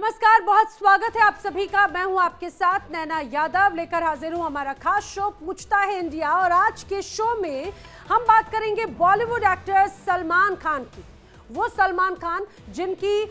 नमस्कार, बहुत स्वागत है आप सभी का। मैं हूं आपके साथ नैना यादव, लेकर हाजिर हूं हमारा खास शो पूछता है इंडिया। और आज के शो में हम बात करेंगे बॉलीवुड एक्टर सलमान खान की। वो सलमान खान जिनकी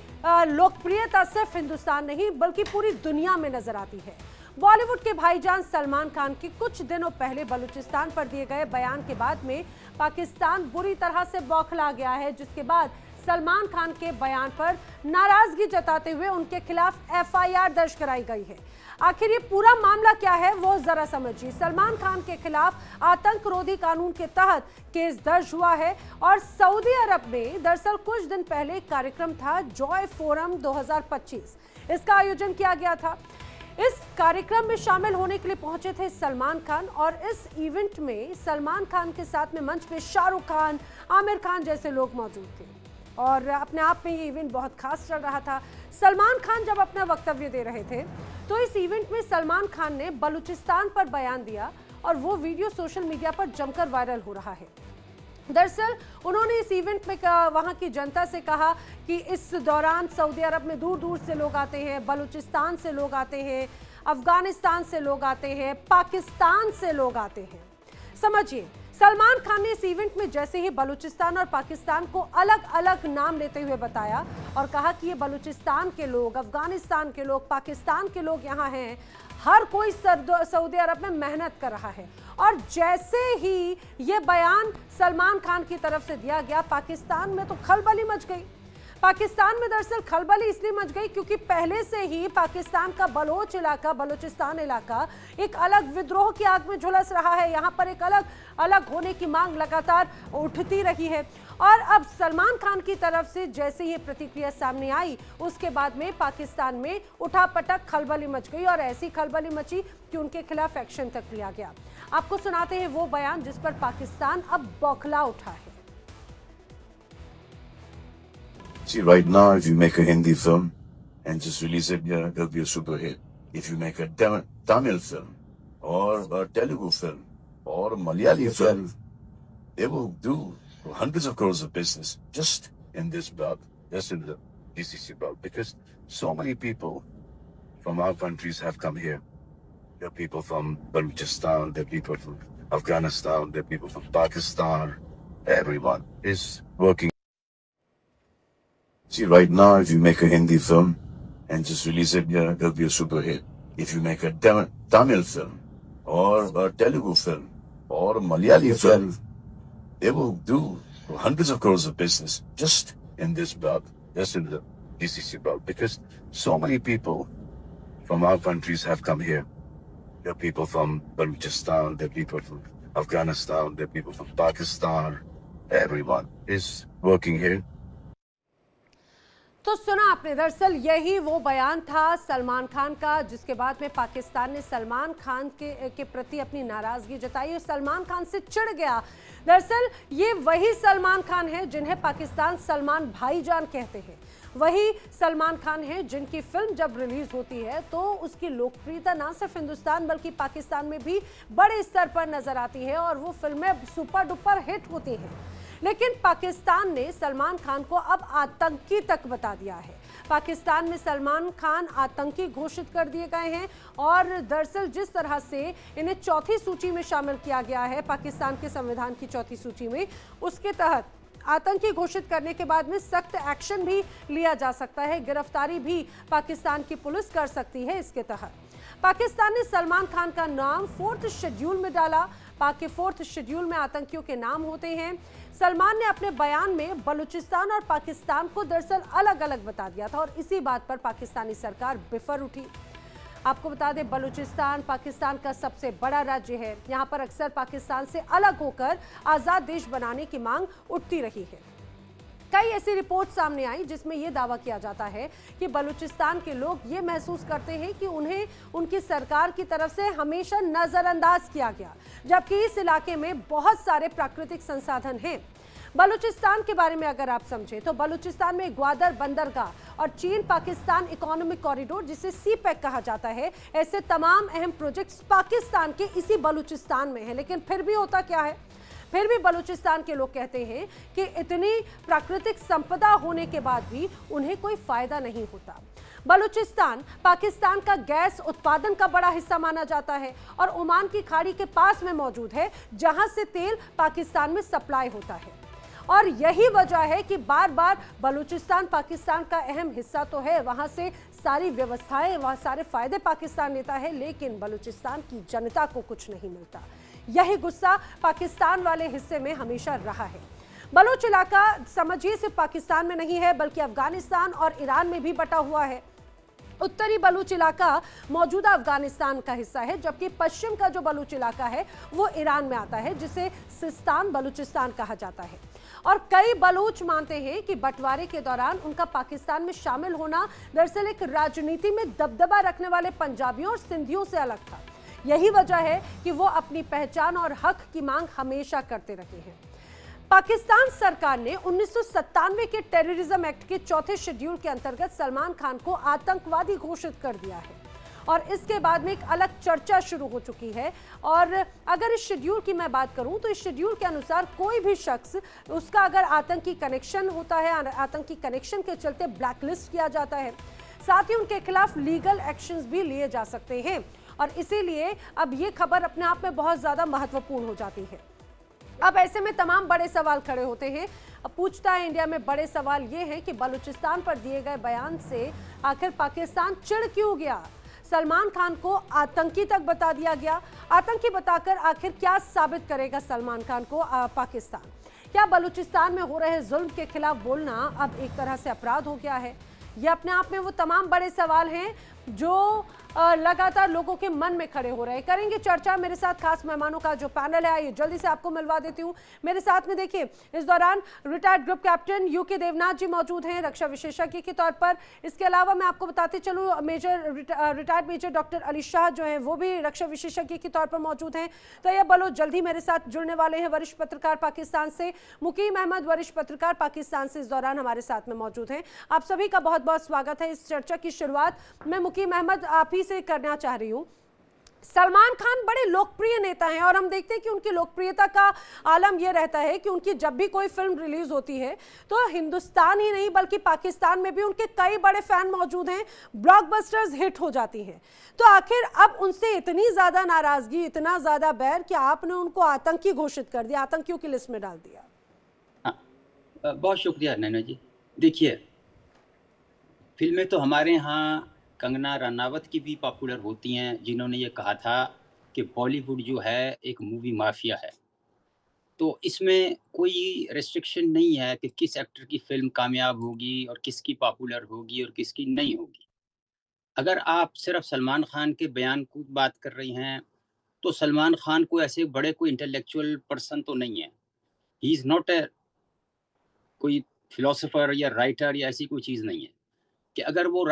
लोकप्रियता सिर्फ हिंदुस्तान नहीं बल्कि पूरी दुनिया में नजर आती है। बॉलीवुड के भाईजान सलमान खान की कुछ दिनों पहले बलूचिस्तान पर दिए गए बयान के बाद में पाकिस्तान बुरी तरह से बौखला गया है, जिसके बाद सलमान खान के बयान पर नाराजगी जताते हुए उनके खिलाफ एफआईआर दर्ज कराई गई है। आखिर ये पूरा मामला क्या है वो जरा समझिए। सलमान खान के खिलाफ आतंकरोधी कानून के तहत केस दर्ज हुआ है और सऊदी अरब में दरअसल कुछ दिन पहले एक कार्यक्रम था, जॉय फोरम 2025। इसका आयोजन किया गया था। इस कार्यक्रम में शामिल होने के लिए पहुंचे थे सलमान खान और इस इवेंट में सलमान खान के साथ में मंच पे शाहरुख खान, आमिर खान जैसे लोग मौजूद थे और अपने आप में ये इवेंट बहुत खास चल रहा था। सलमान खान जब अपना वक्तव्य दे रहे थे तो इस इवेंट में सलमान खान ने बलूचिस्तान पर बयान दिया और वो वीडियो सोशल मीडिया पर जमकर वायरल हो रहा है। दरअसल उन्होंने इस इवेंट में वहां की जनता से कहा कि इस दौरान सऊदी अरब में दूर दूर से लोग आते हैं, बलूचिस्तान से लोग आते हैं, अफगानिस्तान से लोग आते हैं, पाकिस्तान से लोग आते हैं। समझिए, सलमान खान ने इस इवेंट में जैसे ही बलूचिस्तान और पाकिस्तान को अलग अलग नाम लेते हुए बताया और कहा कि ये बलूचिस्तान के लोग, अफगानिस्तान के लोग, पाकिस्तान के लोग यहाँ हैं, हर कोई सऊदी अरब में मेहनत कर रहा है। और जैसे ही ये बयान सलमान खान की तरफ से दिया गया, पाकिस्तान में तो खलबली मच गई। पाकिस्तान में दरअसल खलबली इसलिए मच गई क्योंकि पहले से ही पाकिस्तान का बलोच इलाका, बलूचिस्तान इलाका एक अलग विद्रोह की आग में झुलस रहा है। यहाँ पर एक अलग होने की मांग लगातार उठती रही है और अब सलमान खान की तरफ से जैसे ये प्रतिक्रिया सामने आई, उसके बाद में पाकिस्तान में उठापटक खलबली मच गई और ऐसी खलबली मची कि उनके खिलाफ एक्शन तक लिया गया। आपको सुनाते हैं वो बयान जिस पर पाकिस्तान अब बौखला उठा है। See, right now, if you make a Hindi film and just release it here, it'll be a super hit. If you make a Tamil film or a Telugu film or a Malayali film, they will do hundreds of crores of business just in this belt, just in the GCC belt, because so many people from our countries have come here. There are people from Balochistan, there are people from Afghanistan, there are people from Pakistan. Everyone is working. See, right now, if you make a Hindi film and just release it here, it'll be a super hit. If you make a Tamil film or a Telugu film or a Malayali film, they will do hundreds of crores of business just in this belt, just in the GCC belt, because so many people from our countries have come here. There are people from Balochistan, there are people from Afghanistan, there are people from Pakistan. Everyone is working here. तो सुना आपने, दरअसल यही वो बयान था सलमान खान का, जिसके बाद में पाकिस्तान ने सलमान खान के प्रति अपनी नाराजगी जताई और सलमान खान से चिढ़ गया। दरअसल ये वही सलमान खान है जिन्हें पाकिस्तान सलमान भाईजान कहते हैं। वही सलमान खान है जिनकी फिल्म जब रिलीज होती है तो उसकी लोकप्रियता ना सिर्फ हिंदुस्तान बल्कि पाकिस्तान में भी बड़े स्तर पर नजर आती है और वो फिल्में सुपर डुपर हिट होती हैं। लेकिन पाकिस्तान ने सलमान खान को अब आतंकी तक बता दिया है। पाकिस्तान में सलमान खान आतंकी घोषित कर दिए गए हैं और दरअसल जिस तरह से इन्हें चौथी सूची में शामिल किया गया है, पाकिस्तान के संविधान की चौथी सूची में, उसके तहत आतंकी घोषित करने के बाद में सख्त एक्शन भी लिया जा सकता है, गिरफ्तारी भी पाकिस्तान की पुलिस कर सकती है। इसके तहत पाकिस्तान ने सलमान खान का नाम 4th शेड्यूल में डाला। पाक के 4th शेड्यूल में आतंकियों के नाम होते हैं। सलमान ने अपने बयान में बलूचिस्तान और पाकिस्तान को दरअसल अलग अलग बता दिया था और इसी बात पर पाकिस्तानी सरकार बिफर उठी। आपको बता दें, बलूचिस्तान पाकिस्तान का सबसे बड़ा राज्य है। यहाँ पर अक्सर पाकिस्तान से अलग होकर आज़ाद देश बनाने की मांग उठती रही है। कई ऐसी रिपोर्ट सामने आई जिसमें यह दावा किया जाता है कि बलूचिस्तान के लोग ये महसूस करते हैं कि उन्हें उनकी सरकार की तरफ से हमेशा नजरअंदाज किया गया, जबकि इस इलाके में बहुत सारे प्राकृतिक संसाधन हैं। बलूचिस्तान के बारे में अगर आप समझें तो बलूचिस्तान में ग्वादर बंदरगाह और चीन पाकिस्तान इकोनॉमिक कॉरिडोर, जिसे सीपैक कहा जाता है, ऐसे तमाम अहम प्रोजेक्ट्स पाकिस्तान के इसी बलूचिस्तान में है। लेकिन फिर भी होता क्या है, फिर भी बलूचिस्तान के लोग कहते हैं कि इतनी प्राकृतिक संपदा होने के बाद भी उन्हें कोई फायदा नहीं होता। बलूचिस्तान पाकिस्तान का गैस उत्पादन का बड़ा हिस्सा माना जाता है और ओमान की खाड़ी के पास में मौजूद है, जहां से तेल पाकिस्तान में सप्लाई होता है। और यही वजह है कि बार बार बलूचिस्तान पाकिस्तान का अहम हिस्सा तो है, वहां से सारी व्यवस्थाएं, वहां सारे फायदे पाकिस्तान लेता है, लेकिन बलूचिस्तान की जनता को कुछ नहीं मिलता। यही गुस्सा पाकिस्तान वाले हिस्से में हमेशा रहा है। बलूच इलाका समझिए सिर्फ पाकिस्तान में नहीं है, बल्कि अफगानिस्तान और ईरान में भी बटा हुआ है। उत्तरी बलूच इलाका मौजूदा अफगानिस्तान का हिस्सा है, जबकि पश्चिम का जो बलूच इलाका है वो ईरान में आता है, जिसे सिस्तान बलूचिस्तान कहा जाता है। और कई बलूच मानते हैं कि बंटवारे के दौरान उनका पाकिस्तान में शामिल होना दरअसल एक राजनीति में दबदबा रखने वाले पंजाबियों और सिंधियों से अलग था। यही वजह है कि वो अपनी पहचान और हक की मांग हमेशा करते रहे हैं। पाकिस्तान सरकार ने 1997 के टेररिज्म एक्ट के चौथे शेड्यूल के अंतर्गत सलमान खान को आतंकवादी घोषित कर दिया है और इसके बाद में एक अलग चर्चा शुरू हो चुकी है। और अगर इस शेड्यूल की मैं बात करूं तो इस शेड्यूल के अनुसार कोई भी शख्स, उसका अगर आतंकी कनेक्शन होता है, आतंकी कनेक्शन के चलते ब्लैकलिस्ट किया जाता है, साथ ही उनके खिलाफ लीगल एक्शंस भी लिए जा सकते हैं। और इसीलिए अब ये खबर अपने आप में बहुत ज्यादा महत्वपूर्ण हो जाती है। अब ऐसे में तमाम बड़े सवाल खड़े होते हैं। अब पूछता है इंडिया में बड़े सवाल ये है कि बलूचिस्तान पर दिए गए बयान से आखिर पाकिस्तान चिढ़ क्यों गया? सलमान खान को आतंकी तक बता दिया गया। आतंकी बताकर आखिर क्या साबित करेगा सलमान खान को पाकिस्तान? क्या बलूचिस्तान में हो रहे जुल्म के खिलाफ बोलना अब एक तरह से अपराध हो गया है? ये अपने आप में वो तमाम बड़े सवाल हैं जो लगातार लोगों के मन में खड़े हो रहे हैं। करेंगे चर्चा मेरे साथ खास मेहमानों का जो पैनल है, आइए जल्दी से आपको मिलवा देती हूँ। मेरे साथ में देखिए इस दौरान retired group captain UK Devnath ji मौजूद हैं रक्षा विशेषज्ञ के तौर पर। इसके अलावा मैं आपको बताते चलूँ retired major doctor Ali Shah जो हैं वो भी रक्षा विशेषज्ञ के तौर पर मौजूद हैं। तैयब बलोच जल्दी मेरे साथ जुड़ने वाले हैं, वरिष्ठ पत्रकार पाकिस्तान से। मुकीम अहमद वरिष्ठ पत्रकार पाकिस्तान से इस दौरान हमारे साथ में मौजूद हैं। आप सभी का बहुत बहुत स्वागत है। इस चर्चा की शुरुआत मैं मुकीम अहमद आप ही से करना चाह रही हूं। सलमान खान बड़े लोकप्रिय नेता हैं और हम देखते हैं कि उनकी लोकप्रियता का आलम यह रहता है कि उनकी जब भी कोई फिल्म रिलीज होती है तो हिंदुस्तान ही नहीं बल्कि पाकिस्तान में भी उनके कई बड़े फैन मौजूद हैं, ब्लॉकबस्टर्स हिट हो जाती हैं। तो आखिर अब उनसे इतनी ज्यादा नाराजगी, इतना ज्यादा बैर कि आपने उनको आतंकी घोषित कर दिया, आतंकियों की लिस्ट में डाल दिया? बहुत शुक्रिया नैना जी। देखिए, फिल्में तो हमारे यहाँ कंगना रनावत की भी पॉपुलर होती हैं, जिन्होंने ये कहा था कि बॉलीवुड जो है एक मूवी माफिया है। तो इसमें कोई रेस्ट्रिक्शन नहीं है कि किस एक्टर की फिल्म कामयाब होगी और किसकी पॉपुलर होगी और किसकी नहीं होगी। अगर आप सिर्फ सलमान खान के बयान की बात कर रही हैं, तो सलमान खान को ऐसे बड़े कोई इंटेलेक्चुअल पर्सन तो नहीं है। ही इज़ नॉट ए कोई फिलोसोफर या राइटर या ऐसी कोई चीज़ नहीं है कि अगर वो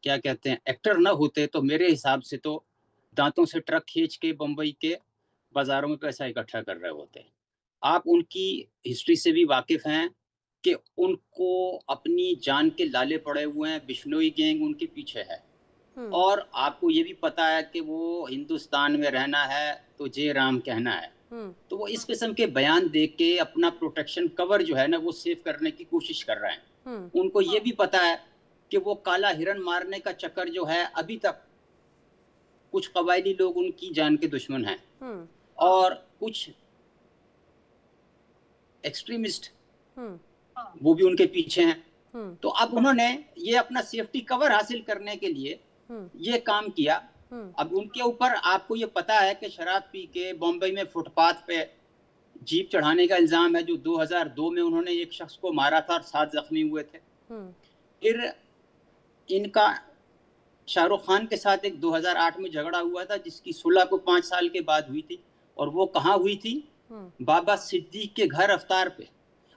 क्या कहते हैं एक्टर ना होते तो मेरे हिसाब से तो दांतों से ट्रक खींच के बम्बई के बाज़ारों में पैसा इकट्ठा कर रहे होते हैं। आप उनकी हिस्ट्री से भी वाकिफ़ हैं कि उनको अपनी जान के लाले पड़े हुए हैं, बिश्नोई गैंग उनके पीछे है। और आपको ये भी पता है कि वो हिंदुस्तान में रहना है तो जय राम कहना है। तो वो इस किस्म के बयान दे के अपना प्रोटेक्शन कवर जो है ना वो सेव करने की कोशिश कर रहे हैं। उनको ये भी पता है कि वो काला हिरन मारने का चक्कर जो है, अभी तक कुछ कबायली लोग उनकी जान के दुश्मन हैं और कुछ एक्सट्रीमिस्ट वो भी उनके पीछे हैं। तो अब उन्होंने ये अपना सेफ्टी कवर हासिल करने के लिए ये काम किया। अब उनके ऊपर आपको ये पता है कि शराब पी के बॉम्बे में फुटपाथ पे जीप चढ़ाने का इल्जाम है, जो 2002 में उन्होंने एक शख्स को मारा था और 7 जख्मी हुए थे। फिर इनका शाहरुख खान के साथ एक 2008 में झगड़ा हुआ था, जिसकी सुलह को 5 साल के बाद हुई थी। और वो कहाँ हुई थी? बाबा सिद्दीक के घर अफ्तार पे।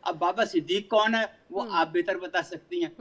अब बाबा सिद्दीक कौन है वो आप बेहतर बता सकती हैं।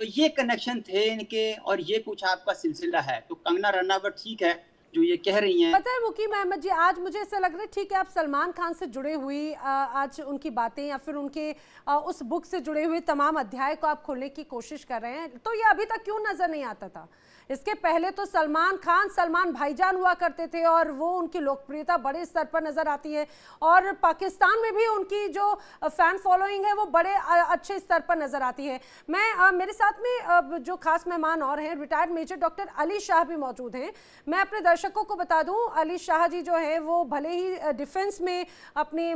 तो ये कनेक्शन थे इनके और ये कुछ आपका सिलसिला है। तो कंगना रनावत ठीक है, जो ये कह रही हैं। पता है मुकीम अहमद जी, आज मुझे ऐसा लग रहा है ठीक है आप सलमान खान से जुड़े हुई आज उनकी बातें या फिर उनके उस बुक से जुड़े हुए तमाम अध्याय को आप खोलने की कोशिश कर रहे हैं, तो ये अभी तक क्यों नजर नहीं आता था? इसके पहले तो सलमान खान सलमान भाईजान हुआ करते थे और वो उनकी लोकप्रियता बड़े स्तर पर नजर आती है और पाकिस्तान में भी उनकी जो फैन फॉलोइंग है वो बड़े अच्छे स्तर पर नजर आती है। मैं मेरे साथ में जो खास मेहमान और हैं, retired major doctor Ali Shah भी मौजूद हैं। मैं अपने दर्शकों को बता दूं, अली शाह जी जो है वो भले ही डिफेंस में अपनी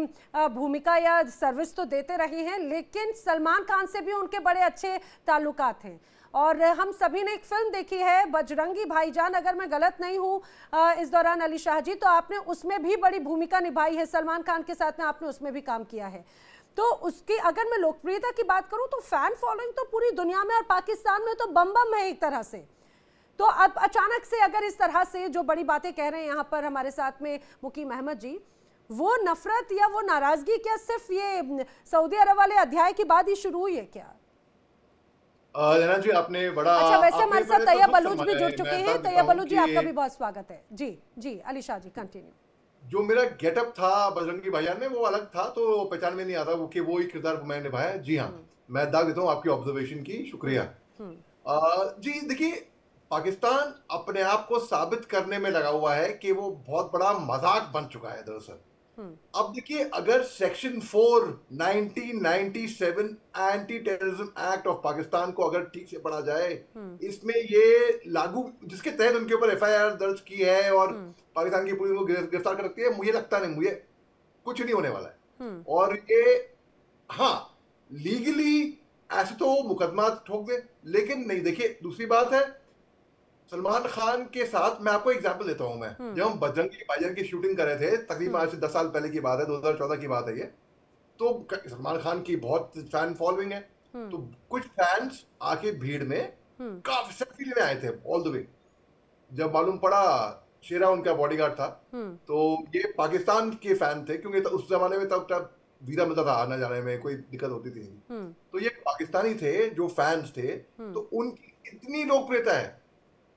भूमिका या सर्विस तो देते रहे हैं, लेकिन सलमान खान से भी उनके बड़े अच्छे ताल्लुकात हैं और हम सभी ने एक फिल्म देखी है बजरंगी भाईजान, अगर मैं गलत नहीं हूँ इस दौरान अली शाह जी, तो आपने उसमें भी बड़ी भूमिका निभाई है, सलमान खान के साथ में आपने उसमें भी काम किया है। तो उसकी अगर मैं लोकप्रियता की बात करूं तो फैन फॉलोइंग तो पूरी दुनिया में और पाकिस्तान में तो बम बम है एक तरह से। तो अब अचानक से अगर इस तरह से जो बड़ी बातें कह रहे हैं यहाँ पर हमारे साथ में मुकीम अहमद जी, वो नफरत या वो नाराजगी क्या सिर्फ ये सऊदी अरब वाले अध्याय के बाद ही शुरू हुई है क्या? नैना जी आपने बड़ा, अच्छा वैसे हमारे साथ तो तैयब बलूच भी जुड़ चुके हैं। तैयब बलूच जी आपका भी बहुत स्वागत है। जी जी अली शाह जी कंटिन्यू। जो मेरा गेटअप था बजरंगी भाईजान में वो अलग था, तो पहचान में नहीं आता वो कि वो ही किरदार मैंने निभाया। जी हाँ, मैं दाग देता हूँ आपकी ऑब्जर्वेशन की, शुक्रिया। जी देखिए, पाकिस्तान अपने आप को साबित करने में लगा हुआ है कि वो बहुत बड़ा मजाक बन चुका है दरअसल। अब देखिए, अगर section 4 1997 anti terrorism act of Pakistan को अगर ठीक से पढ़ा जाए, इसमें ये लागू, जिसके तहत उनके ऊपर एफआईआर दर्ज की है और पाकिस्तान की पुलिस को गिरफ्तार कर रखती है, मुझे लगता नहीं, मुझे कुछ नहीं होने वाला है। और ये हाँ लीगली ऐसे तो मुकदमा ठोक दे, लेकिन नहीं। देखिए दूसरी बात है, सलमान खान के साथ मैं आपको एग्जांपल देता हूं। मैं जब हम बजरंगी भाईजान की शूटिंग कर रहे थे, तकरीबन आज से 10 साल पहले की बात है, 2014 की बात है ये, तो सलमान खान की बहुत फैन फॉलोइंग है। तो कुछ फैंस आके भीड़ में काफी सेल्फी लेने आए थे ऑल द वे। जब मालूम पड़ा शेरा उनका बॉडीगार्ड था, तो ये पाकिस्तान के फैन थे, क्योंकि उस जमाने में तब वीजा मिलता था आना जाने में, कोई दिक्कत होती थी। तो ये पाकिस्तानी थे जो फैंस थे, तो उनकी इतनी लोकप्रियता है,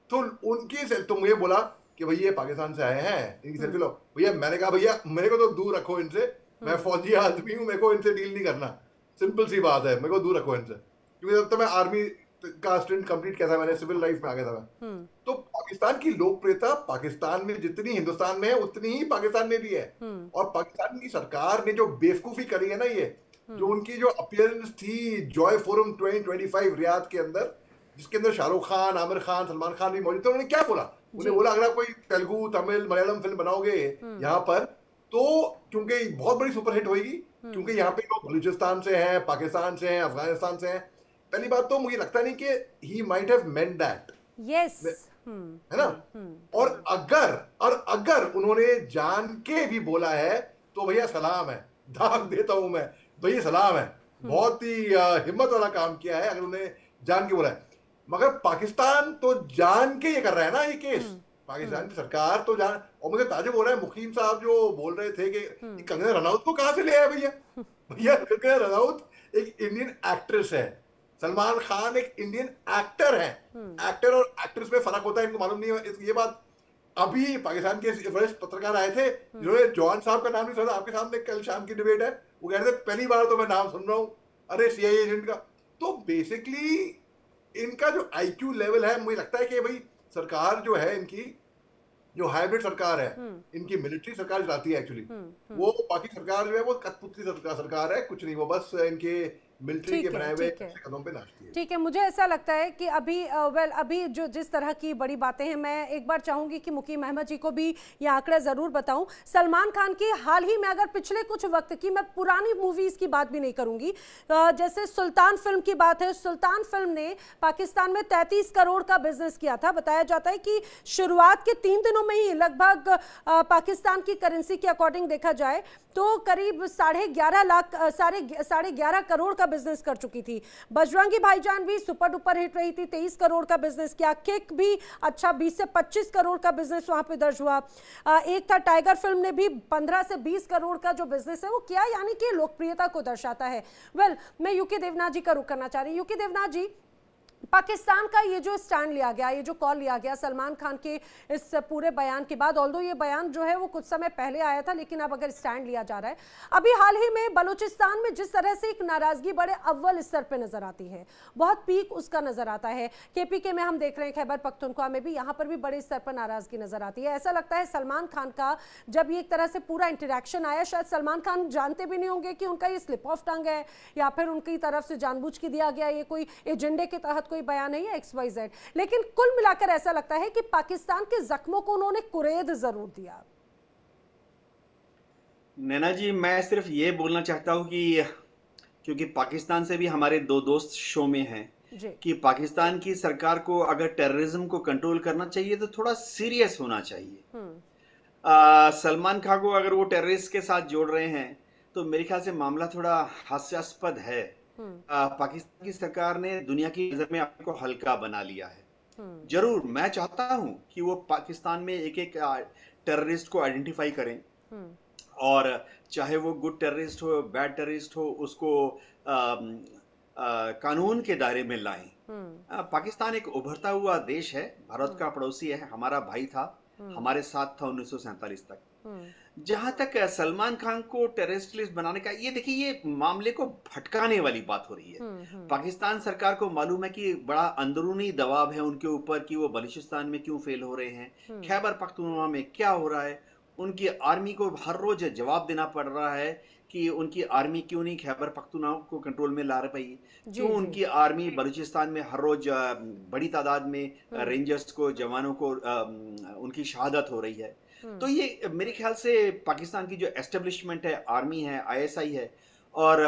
तो उनकी से तो मुझे बोला कि भैया ये पाकिस्तान से आए हैं, इनकी सेल्फी लो। भैया मैंने कहा भैया मेरे को तो दूर रखो इनसे, मैं फौजी आदमी हूँ, मेरे को इनसे डील नहीं करना, सिंपल सी बात है, मेरे को दूर रखो इनसे। क्योंकि जब तक मैं आर्मी का स्टंट कंप्लीट किया था, मैंने सिविल लाइफ में आ गया था मैं। तो पाकिस्तान की लोकप्रियता पाकिस्तान में जितनी हिंदुस्तान में है उतनी ही पाकिस्तान में भी है। और पाकिस्तान की सरकार ने जो बेवकूफी करी है ना, ये जो उनकी जो अपीयरेंस थी जॉय फोरम 2025 रियाद के अंदर, जिसके अंदर शाहरुख खान, आमिर खान, सलमान खान भी मौजूद थे, उन्होंने क्या बोला? उन्हें बोला अगर आप कोई तेलुगु, तमिल, मलयालम फिल्म बनाओगे यहाँ पर, तो क्योंकि बहुत बड़ी सुपरहिट होगी, क्योंकि यहाँ पे लोग बलूचिस्तान से हैं, पाकिस्तान से हैं, अफगानिस्तान से हैं। पहली बात तो मुझे लगता नहीं कि he might have meant that, yes, है ना। और अगर उन्होंने जान के भी बोला है तो भैया सलाम है, दाग देता हूं मैं, भैया सलाम है, बहुत ही हिम्मत वाला काम किया है अगर उन्हें जान के बोला है। मगर पाकिस्तान तो जान के ये कर रहा है ना ये केस, पाकिस्तान की सरकार तो जान। और मुझे ताजुब हो रहा है, मुकीम साहब जो बोल रहे थे कि कंगना रनौत को कहां से ले आया भैया। भैया कंगना रनौत एक इंडियन एक्ट्रेस है, सलमान खान एक इंडियन एक्टर है। एक्टर और एक्ट्रेस में फर्क होता है, इनको मालूम नहीं है ये बात। अभी पाकिस्तान के वरिष्ठ पत्रकार आए थे जिन्होंने जॉन साहब का नाम नहीं सुना, आपके सामने कल शाम की डिबेट है, वो कह रहे थे पहली बार तो मैं नाम सुन रहा हूँ, अरे सीआईए एजेंट का। तो बेसिकली इनका जो आईक्यू लेवल है, मुझे लगता है कि भाई सरकार जो है इनकी, जो हाइब्रिड सरकार है, इनकी मिलिट्री सरकार चलाती है एक्चुअली, वो बाकी सरकार जो है वो कठपुतली सरकार है, कुछ नहीं, वो बस इनके मिलिट्री के बनाए हुए कदम पे नाचती है। ठीक है, मुझे ऐसा लगता है कि अभी जो जिस तरह की बड़ी बातें हैं, मैं एक बार चाहूंगी कि मुकीम अहमद जी को भी ये आंकड़ा जरूर बताऊं। सलमान खान की हाल ही में, अगर पिछले कुछ वक्त की, मैं पुरानी मूवीज की बात भी नहीं करूंगी, जैसे सुल्तान फिल्म की बात है, सुल्तान फिल्म ने पाकिस्तान में 33 करोड़ का बिजनेस किया था। बताया जाता है कि शुरुआत के 3 दिनों में ही लगभग पाकिस्तान की करेंसी के अकॉर्डिंग देखा जाए तो करीब 11.5 करोड़ का बिजनेस कर चुकी थी। बजरंगी भाईजान भी सुपर डुपर हिट रही थी, 23 करोड़ का बिजनेस किया। किक भी अच्छा 20 से 25 करोड़ का बिजनेस वहां पे दर्ज हुआ। एक था टाइगर फिल्म ने भी 15 से 20 करोड़ का जो बिजनेस है वो किया, यानी कि लोकप्रियता को दर्शाता है। मैं यूके देवनाथ जी का रुख करना चाह रही हूँ। यूके देवनाथ जी, पाकिस्तान का ये जो स्टैंड लिया गया, ये जो कॉल लिया गया सलमान खान के इस पूरे बयान के बाद, ऑल्दो ये बयान जो है वो कुछ समय पहले आया था, लेकिन अब अगर स्टैंड लिया जा रहा है, अभी हाल ही में बलूचिस्तान में जिस तरह से एक नाराजगी बड़े अव्वल स्तर पे नजर आती है, बहुत पीक उसका नजर आता है। केपीके में हम देख रहे हैं, खैबर पख्तूनख्वा में भी, यहाँ पर भी बड़े स्तर पर नाराजगी नजर आती है। ऐसा लगता है सलमान खान का जब ये एक तरह से पूरा इंटरेक्शन आया, शायद सलमान खान जानते भी नहीं होंगे कि उनका ये स्लिप ऑफ टंग है या फिर उनकी तरफ से जानबूझ के दिया गया ये कोई एजेंडे के तहत कोई बयान नहीं है XYZ, लेकिन कुल मिलाकर ऐसा लगता है कि पाकिस्तान के जख्मों को उन्होंने कुरेद जरूर दिया। नैना जी, मैं सिर्फ ये बोलना चाहता हूं कि क्योंकि पाकिस्तान से भी हमारे दो दोस्त शो में हैं कि पाकिस्तान की सरकार को अगर टेररिज्म को कंट्रोल करना चाहिए तो थोड़ा सीरियस होना चाहिए। सलमान खान को अगर वो टेररिस्ट के साथ जोड़ रहे हैं तो मेरे ख्याल से मामला थोड़ा हास्यास्पद है। पाकिस्तान की सरकार ने दुनिया की नजर में अपने को हल्का बना लिया है। जरूर मैं चाहता हूं कि वो पाकिस्तान में एक एक टेररिस्ट को आइडेंटिफाई करें और चाहे वो गुड टेररिस्ट हो बैड टेररिस्ट हो उसको कानून के दायरे में लाएं। पाकिस्तान एक उभरता हुआ देश है, भारत का पड़ोसी है, हमारा भाई था, हमारे साथ था 1947 तक। जहां तक सलमान खान को टेररिस्ट लिस्ट बनाने का, ये देखिए ये मामले को भटकाने वाली बात हो रही है। पाकिस्तान सरकार को मालूम है कि बड़ा अंदरूनी दबाव है उनके ऊपर कि वो बलूचिस्तान में क्यों फेल हो रहे हैं, खैबर पख्तूनख्वा में क्या हो रहा है। उनकी आर्मी को हर रोज जवाब देना पड़ रहा है कि उनकी आर्मी क्यों नहीं खैबर पख्तूनख्वा को कंट्रोल में ला रही, क्यों उनकी आर्मी बलूचिस्तान में हर रोज बड़ी तादाद में रेंजर्स को, जवानों को उनकी शहादत हो रही है। तो ये मेरे ख्याल से पाकिस्तान की जो एस्टेब्लिशमेंट है, आर्मी है, ISI है, और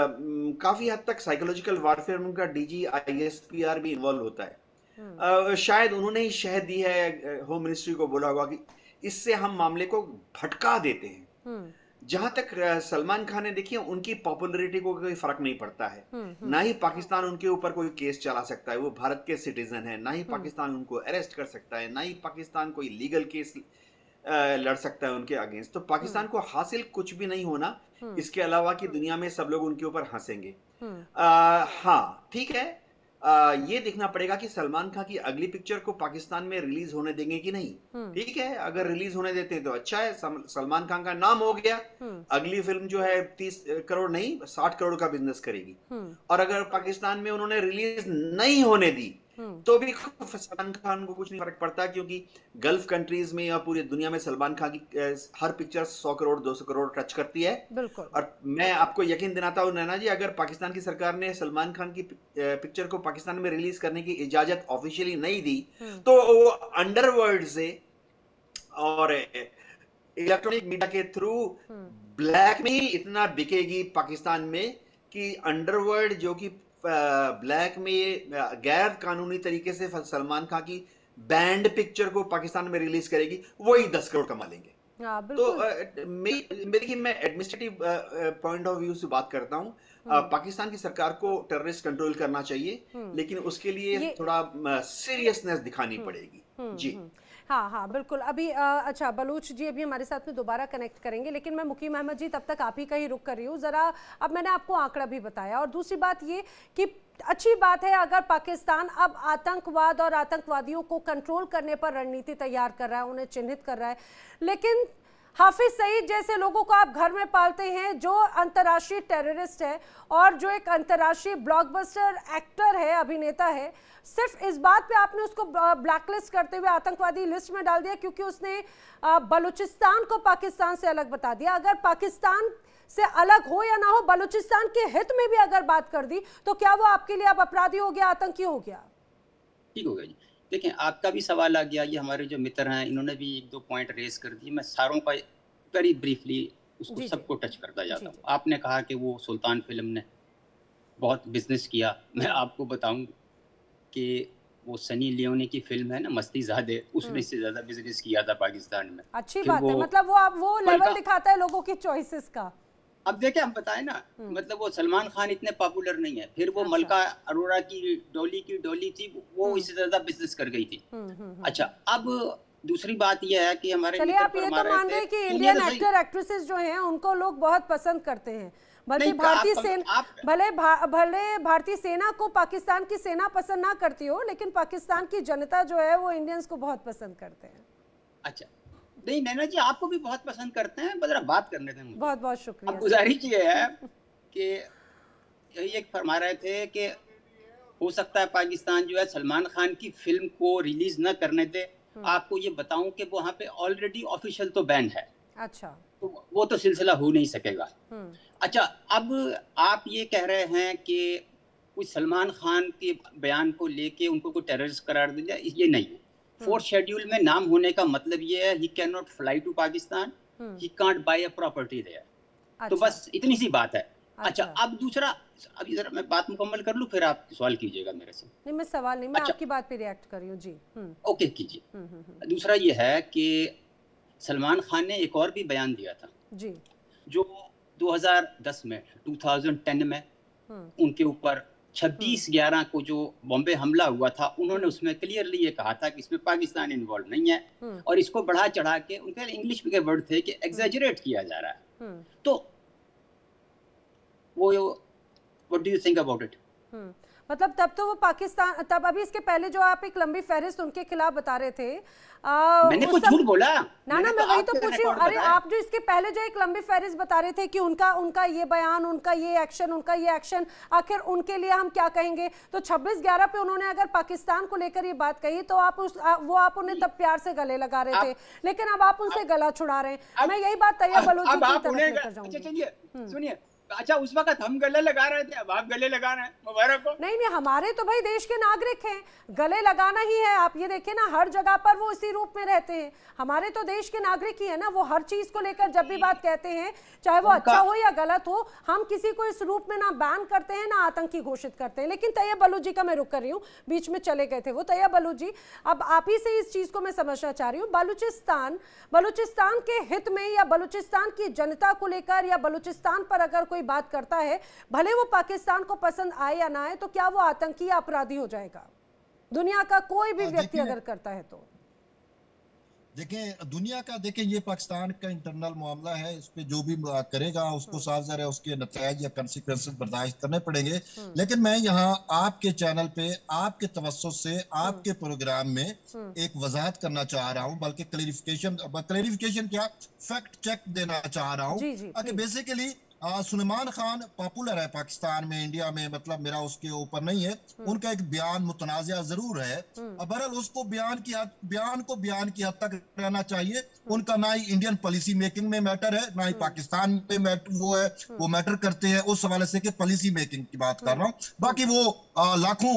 काफी हद तक साइकोलॉजिकल वारफेयर में उनका DG ISPR भी इन्वॉल्व होता है। शायद उन्होंने ही शहद दी है, होम मिनिस्ट्री को बोला होगा कि इससे हम मामले को भटका देते हैं। जहां तक सलमान खान ने, देखिए उनकी पॉपुलैरिटी को कोई फर्क नहीं पड़ता है, ना ही पाकिस्तान उनके ऊपर कोई केस चला सकता है, वो भारत के सिटीजन है, ना ही पाकिस्तान उनको अरेस्ट कर सकता है, ना ही पाकिस्तान कोई लीगल केस लड़ सकता है उनके अगेंस्ट। तो पाकिस्तान को हासिल कुछ भी नहीं होना, इसके अलावा कि दुनिया में सब लोग उनके ऊपर हंसेंगे। हाँ ठीक है, ये देखना पड़ेगा कि सलमान खान की अगली पिक्चर को पाकिस्तान में रिलीज होने देंगे कि नहीं। ठीक है, अगर रिलीज होने देते हैं तो अच्छा है, सलमान खान का नाम हो गया, अगली फिल्म जो है 30 करोड़ नहीं 60 करोड़ का बिजनेस करेगी। और अगर पाकिस्तान में उन्होंने रिलीज नहीं होने दी तो भी सलमान खान को कुछ नहीं फर्क पड़ता, क्योंकि गल्फ कंट्रीज में या पूरी दुनिया में सलमान खान की हर पिक्चर 100 करोड़ 200 करोड़ टच करती है। बिल्कुल। और मैं आपको यकीन दिलाता हूं नैना जी, अगर पाकिस्तान की सरकार ने सलमान खान की पिक्चर को पाकिस्तान में रिलीज करने की इजाजत ऑफिशियली नहीं दी तो वो अंडरवर्ल्ड से और इलेक्ट्रॉनिक मीडिया के थ्रू ब्लैक में इतना बिकेगी पाकिस्तान में कि अंडरवर्ल्ड जो कि ब्लैक में गैर कानूनी तरीके से सलमान खान की बैंड पिक्चर को पाकिस्तान में रिलीज करेगी, वही 10 करोड़ कमा लेंगे। तो मैं एडमिनिस्ट्रेटिव पॉइंट ऑफ व्यू से बात करता हूँ। पाकिस्तान की सरकार को टेररिस्ट कंट्रोल करना चाहिए, लेकिन उसके लिए थोड़ा सीरियसनेस दिखानी पड़ेगी। जी हाँ बिल्कुल। अभी अच्छा बलूच जी अभी हमारे साथ में दोबारा कनेक्ट करेंगे, लेकिन मैं मुकीम अहमद जी तब तक आप ही का ही रुख कर रही हूँ जरा। अब मैंने आपको आंकड़ा भी बताया, और दूसरी बात ये कि अच्छी बात है अगर पाकिस्तान अब आतंकवाद और आतंकवादियों को कंट्रोल करने पर रणनीति तैयार कर रहा है, उन्हें चिन्हित कर रहा है, लेकिन हाफिज सईद जैसे लोगों को आप घर में पालते हैं, जो अंतर्राष्ट्रीय टेररिस्ट है और जो एक अंतर्राष्ट्रीय ब्लॉकबस्टर एक्टर है, अभिनेता है, सिर्फ इस बात पे आपने उसको ब्लैकलिस्ट करते हुए आतंकवादी लिस्ट में डाल दिया क्योंकि उसने बलूचिस्तान को पाकिस्तान से अलग बता दिया। अगर पाकिस्तान से अलग हो या ना हो, बलूचिस्तान के हित में भी अगर बात कर दी तो क्या वो आपके लिए अब अपराधी हो गया, आतंकी हो गया? ठीक हो गया जी। देखें, आपका भी सवाल आ गया, ये हमारे जो मित्र हैं इन्होंने भी 1-2 पॉइंट रेज कर दिए, मैं सारों का वेरी ब्रीफली उसको सबको टच करता जाता हूँ। आपने कहा कि वो सुल्तान फिल्म ने बहुत बिजनेस किया, मैं आपको बताऊं कि वो सनी लियोनी की फिल्म है ना मस्तीज़ादे, उसने से ज्यादा बिजनेस किया था पाकिस्तान में। अच्छी बात है, मतलब वो लेवल दिखाता है लोगों की चॉइसेस का। अब देखें, हम बताएं ना, मतलब वो सलमान खान इतने पॉपुलर नहीं है, फिर वो मलका अरोड़ा की डोली थी, वो इससे ज्यादा बिजनेस कर गई थी। अच्छा, अब दूसरी बात यह है कि हमारे चलिए आप ये तो मान रहे कि इंडियन एक्टर एक्ट्रेसेस जो हैं उनको लोग बहुत पसंद करते हैं, बल्कि भारतीय सेना भले भारतीय सेना को पाकिस्तान की सेना पसंद ना करती हो, लेकिन पाकिस्तान की जनता जो है वो इंडियंस को बहुत पसंद करते हैं। अच्छा, नहीं नैना जी आपको भी बहुत पसंद करते हैं, जरा बात करने दें मुझे। बहुत बहुत शुक्रिया। गुजारिश ये है कि यही एक फरमा रहे थे कि हो सकता है पाकिस्तान जो है सलमान खान की फिल्म को रिलीज न करने दे। आपको ये बताऊं कि वहाँ पे ऑलरेडी ऑफिशियल तो बैन है। अच्छा, तो वो तो सिलसिला हो नहीं सकेगा। अच्छा, अब आप ये कह रहे हैं कि कुछ सलमान खान के बयान को लेके उनको कोई टेररिस्ट करार दिया, ये नहीं। फोर्थ शेड्यूल में नाम होने का मतलब ये है he can not fly to Pakistan, he can't buy a property there. तो बस इतनी सी बात है। अच्छा, अब दूसरा, अब इधर मैं बात मुकम्मल कर लूं, फिर आप सवाल कीजिएगा मेरे से। नहीं, मैं सवाल नहीं, मैं आपकी बात पे रिएक्ट कर रही हूं जी। ओके कीजिए। दूसरा ये है कि सलमान खान ने एक और भी बयान दिया था जी, जो 2010 में 2010 में उनके ऊपर 26/11 को जो बॉम्बे हमला हुआ था, उन्होंने उसमें क्लियरली ये कहा था कि इसमें पाकिस्तान इन्वॉल्व नहीं है और इसको बढ़ा चढ़ा के, उनके इंग्लिश में के वर्ड थे कि एग्जैजरेट किया जा रहा है। तो वो what do you think about it? मतलब तब तो वो पाकिस्तान, तब अभी इसके पहले जो आप एक लंबी फहरिस्त उनके खिलाफ बता रहे थे, मैंने कुछ झूठ बोला ना? मैं वही तो पूछ रही हूँ। अरे आप जो इसके पहले जो एक लंबी फहरिस्त बता रहे थे कि उनका ये बयान, उनका ये एक्शन, आखिर उनके लिए हम क्या कहेंगे? तो 26/11 पे उन्होंने अगर पाकिस्तान को लेकर ये बात कही तो आप उन्हें तब प्यार से गले लगा रहे थे, लेकिन अब आप उनसे गला छुड़ा रहे हैं। मैं यही बात तैयब बलूची की तरफ लेकर जाऊंगी। सुनिए, अच्छा उस वक्त हम गले लगा रहे थे, अब आप गले लगा रहे हैं, मुबारक हो। नहीं, हमारे तो भाई देश के नागरिक हैं, गले लगाना ही है। आप ये देखिए ना, हर जगह पर वो इसी रूप में रहते हैं। हमारे तो देश के नागरिक ही है ना, वो हर चीज को लेकर जब भी बात कहते हैं, चाहे वो अच्छा हो या गलत हो, हम किसी को इस रूप में ना बैन करते हैं ना आतंकी घोषित करते हैं। लेकिन तैयब बलूची का मैं रुक कर रही हूँ, बीच में चले गए थे वो। तैयब बलूची, अब आप ही से इस चीज को मैं समझना चाह रही हूँ। बलूचिस्तान के हित में या बलूचिस्तान की जनता को लेकर या बलूचिस्तान पर अगर कोई बात करता है, भले वो पाकिस्तान को पसंद आए या ना आए, तो क्या वो आतंकी या अपराधी हो जाएगा? दुनिया का कोई भी व्यक्ति अगर करता है तो देखें, दुनिया का देखें, ये पाकिस्तान का इंटरनल मामला है। इस पे जो भी करेगा उसको साफ ज़ाहिर है उसके नतीजे या कंसिक्वेंसेस बर्दाश्त करने पड़ेंगे। लेकिन मैं यहाँ आपके चैनल पे आपके तवज्जुह से आपके प्रोग्राम में एक वजाहत करना चाह रहा हूँ, बल्कि क्लेरिफिकेशन क्या, फैक्ट चेक देना चाह रहा हूँ कि बेसिकली सुलेमान खान पॉपुलर है पाकिस्तान में, इंडिया में, मतलब मेरा उसके ऊपर नहीं है। उनका एक बयान मुतनाज़िया जरूर है, बहरहाल उसको बयान को बयान की हद तक रहना चाहिए। उनका ना ही इंडियन पॉलिसी मेकिंग में मैटर है, ना ही पाकिस्तान में वो मैटर करते हैं उस हवाले से कि पॉलिसी मेकिंग की बात कर रहा हूँ। बाकी वो लाखों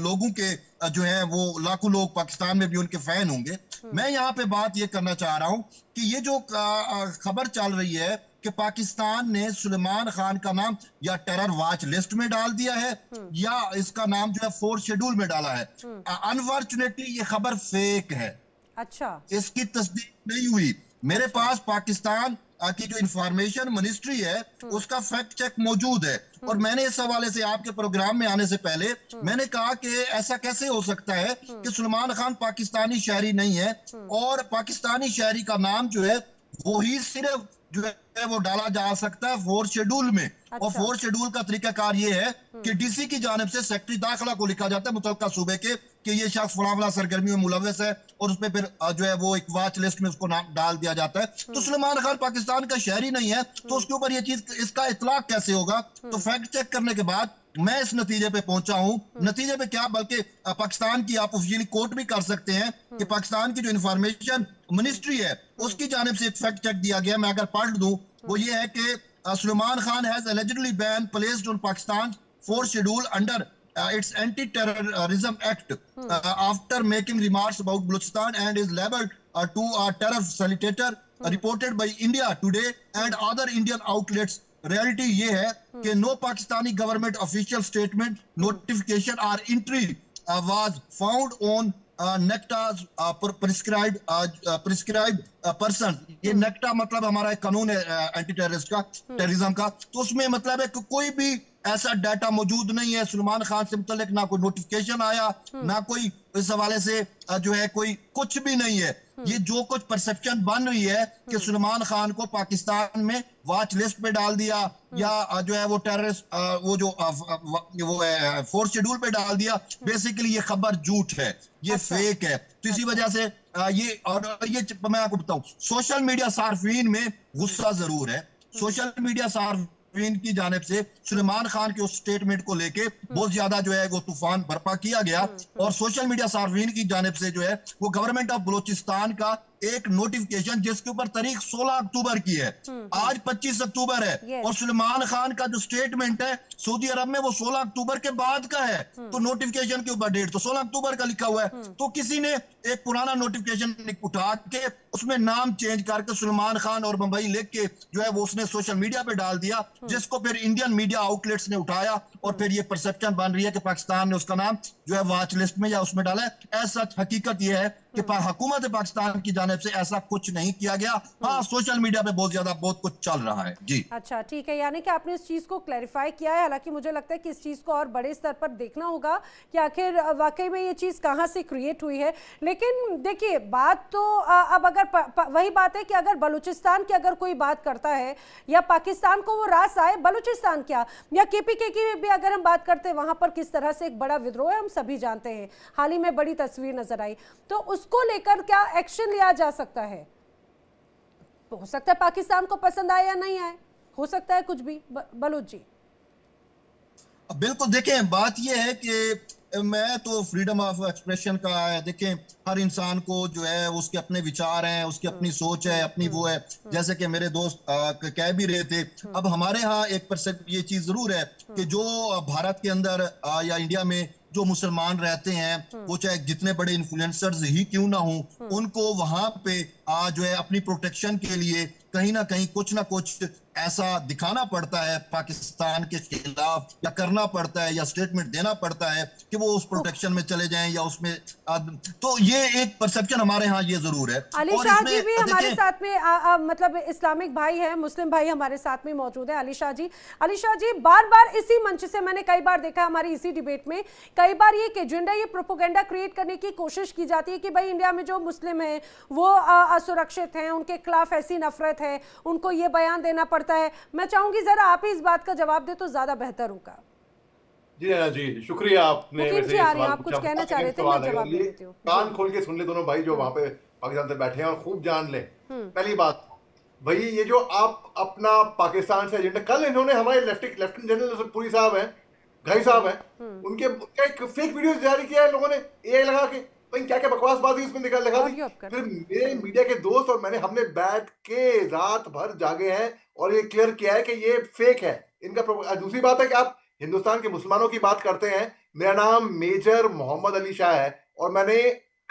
लोगों के जो है वो लाखों लोग पाकिस्तान में भी उनके फैन होंगे। मैं यहाँ पे बात ये करना चाह रहा हूँ कि ये जो खबर चल रही है कि पाकिस्तान ने सुलेमान खान का नाम या टेरर वॉच लिस्ट में डाल दिया है या इसका नाम जो है फोर्थ शेड्यूल में डाला है, अनफॉर्चुनेटली ये खबर फेक है। अच्छा, इसकी तस्दीक नहीं हुई। मेरे पास पाकिस्तान की जो इंफॉर्मेशन मिनिस्ट्री है उसका फैक्ट चेक मौजूद है, और मैंने इस हवाले से आपके प्रोग्राम में आने से पहले मैंने कहा कि ऐसा कैसे हो सकता है कि सुलेमान खान पाकिस्तानी शहरी नहीं है और पाकिस्तानी शहरी का नाम जो है वो ही सिर्फ जो है वो डाला जा सकता है फोर्थ शेड्यूल में। और फोर्थ शेड्यूल का तरीकाकार ये है कि डीसी की जानिब से सेक्रेटरी दाखिला को लिखा जाता है मुतल्लिका सूबे के कि ये शख्स फला सरगर्मी में मुलव्वस है, और उसमें फिर जो है वो एक वॉच लिस्ट में उसको नाम डाल दिया जाता है। तो सुलेमान खान पाकिस्तान का शहरी नहीं है, तो उसके ऊपर ये चीज, इसका इतलाक कैसे होगा? तो फैक्ट चेक करने के बाद मैं इस नतीजे पे पहुंचा हूं। नतीजे पे क्या, बल्कि पाकिस्तान की आप ऑफिशियली कोर्ट भी कर सकते हैं कि पाकिस्तान की जो इंफॉर्मेशन मिनिस्ट्री है उसकी जानिब से एक फैक्ट चेक दिया गया, मैं अगर पढ़ दूं, वो ये है कि Suleman Khan has allegedly been placed on Pakistan's fourth schedule under its anti-terrorism act after making remarks about Balochistan and is labeled to a terror facilitator reported by India Today and other Indian outlets. Reality ये है कि no Pakistani government official statement, notification or entry was found on नेक्टा's prescribed person। ये नेक्टा मतलब हमारा एक कानून है anti terrorist का, टेररिज्म का। तो उसमें मतलब है कि कोई भी ऐसा डाटा मौजूद नहीं है। सलमान खान से मुतल्लिक ना कोई नोटिफिकेशन आया, ना कोई इस हवाले से जो है कोई कुछ भी नहीं है। ये जो कुछ परसेप्शन बन रही है कि सलमान खान को पाकिस्तान में वॉच लिस्ट पे डाल दिया या जो है वो टेररिस्ट वो जो वो है फोर्थ शेड्यूल पे डाल दिया, बेसिकली ये खबर झूठ है, ये फेक है। तो इसी वजह से ये मैं आपको बताऊं, सोशल मीडिया सार्फिन में गुस्सा जरूर है। सोशल मीडिया सार्फिन की जानिब से सलमान खान के उस स्टेटमेंट को लेके बहुत ज्यादा जो है वो तूफान बर्पा किया गया, और सोशल मीडिया सार्फिन की जानिब से जो है वो गवर्नमेंट ऑफ बलूचिस्तान का एक नोटिफिकेशन जिसके ऊपर तारीख 16 अक्टूबर की है, आज 25 अक्टूबर है, और सलमान खान का जो स्टेटमेंट है सऊदी अरब में वो 16 अक्टूबर के बाद का है। तो नोटिफिकेशन के ऊपर डेट तो 16 अक्टूबर का लिखा हुआ है। तो किसी ने एक पुराना नोटिफिकेशन उठा के उसमें नाम चेंज करके सलमान खान और बंबई लिख के जो है वो उसने सोशल मीडिया पे डाल दिया, जिसको फिर इंडियन मीडिया आउटलेट्स ने उठाया, और फिर ये परसेप्शन बन रही है कि पाकिस्तान ने उसका नाम जो है वॉच लिस्ट में या उसमें डाला है। ऐसा हकीकत यह है कि हुकूमत पाकिस्तान की जानिब से ऐसा कुछ नहीं किया गया। हाँ, सोशल मीडिया पे बहुत कुछ चल रहा है जी। अच्छा, ठीक है, यानी कि आपने इस चीज को क्लैरिफाई किया है। हालांकि मुझे लगता है कि इस चीज को और बड़े स्तर पर देखना होगा कि आखिर वाकई में ये चीज कहां से क्रिएट हुई है। लेकिन देखिए, बात तो अब अगर वही बात है कि अगर बलूचिस्तान की अगर कोई बात करता है या पाकिस्तान को वो रास आए, बलूचिस्तान क्या या केपीके की भी अगर हम बात करते हैं, वहां पर किस तरह से एक बड़ा विद्रोह है हम सभी जानते हैं, हाल ही में बड़ी तस्वीर नजर आई, तो उसको लेकर क्या एक्शन लिया जा सकता है? हो सकता है पाकिस्तान को पसंद आए या नहीं आए, हो सकता है कुछ भी। बलूच जी बिल्कुल, देखें बात यह है कि मैं तो फ्रीडम ऑफ एक्सप्रेशन का है, देखें हर इंसान को जो है उसके अपने विचार हैं, उसकी अपनी सोच है, अपनी वो है, जैसे कि मेरे दोस्त कह भी रहे थे। अब हमारे यहाँ एक परसेंट ये चीज जरूर है कि जो भारत के अंदर या इंडिया में जो मुसलमान रहते हैं, वो चाहे जितने बड़े इन्फ्लुएंसर्स ही क्यों ना हो, उनको वहां पे जो है अपनी प्रोटेक्शन के लिए कहीं ना कहीं कुछ ना कुछ ऐसा दिखाना पड़ता है पाकिस्तान के खिलाफ, या करना पड़ता है, या स्टेटमेंट देना पड़ता है कि वो उस प्रोटेक्शन में चले जाएं या उसमें तो ये एक परसेप्शन हमारे यहाँ ये जरूर है। अली शाह जी भी हमारे साथ में मतलब इस्लामिक भाई है, मुस्लिम भाई हमारे साथ में मौजूद है। अली शाह जी बार बार इसी मंच से मैंने कई बार देखा, हमारी इसी डिबेट में कई बार ये एजेंडा, ये प्रोपोगेंडा क्रिएट करने की कोशिश की जाती है कि भाई इंडिया में जो मुस्लिम है वो असुरक्षित हैं, उनके खिलाफ ऐसी नफरत है, उनको ये बयान देना पड़ता है। मैं चाहूंगी जरा आप ही इस बात का जवाब दे तो ज्यादा बेहतर होगा। जी शुक्रिया, आपने वैसे आप कुछ कहना चाह रहे थे, मैं जवाब दे देती हूं। कान खोल के सुन ले दोनों भाई जो वहां पे पाकिस्तान से बैठे हैं और खूब जान ले। पहली बात भाई, ये जो आप अपना पाकिस्तान से एजेंडा, कल इन्होंने हमारे लेफ्टिनेंट जनरल पुरी साहब हैं, घई साहब हैं, उनके एक फेक वीडियो जारी किया है लोगों ने एआई लगा के, क्या क्या बकवासबाजी उसमें दिखा दी। फिर मेरे मीडिया के दोस्त और मैंने हमने बैठ के रात भर जागे हैं और ये क्लियर किया है कि ये फेक है इनका। दूसरी बात है कि आप हिंदुस्तान के मुसलमानों की बात करते हैं, मेरा नाम मेजर मोहम्मद अली शाह है और मैंने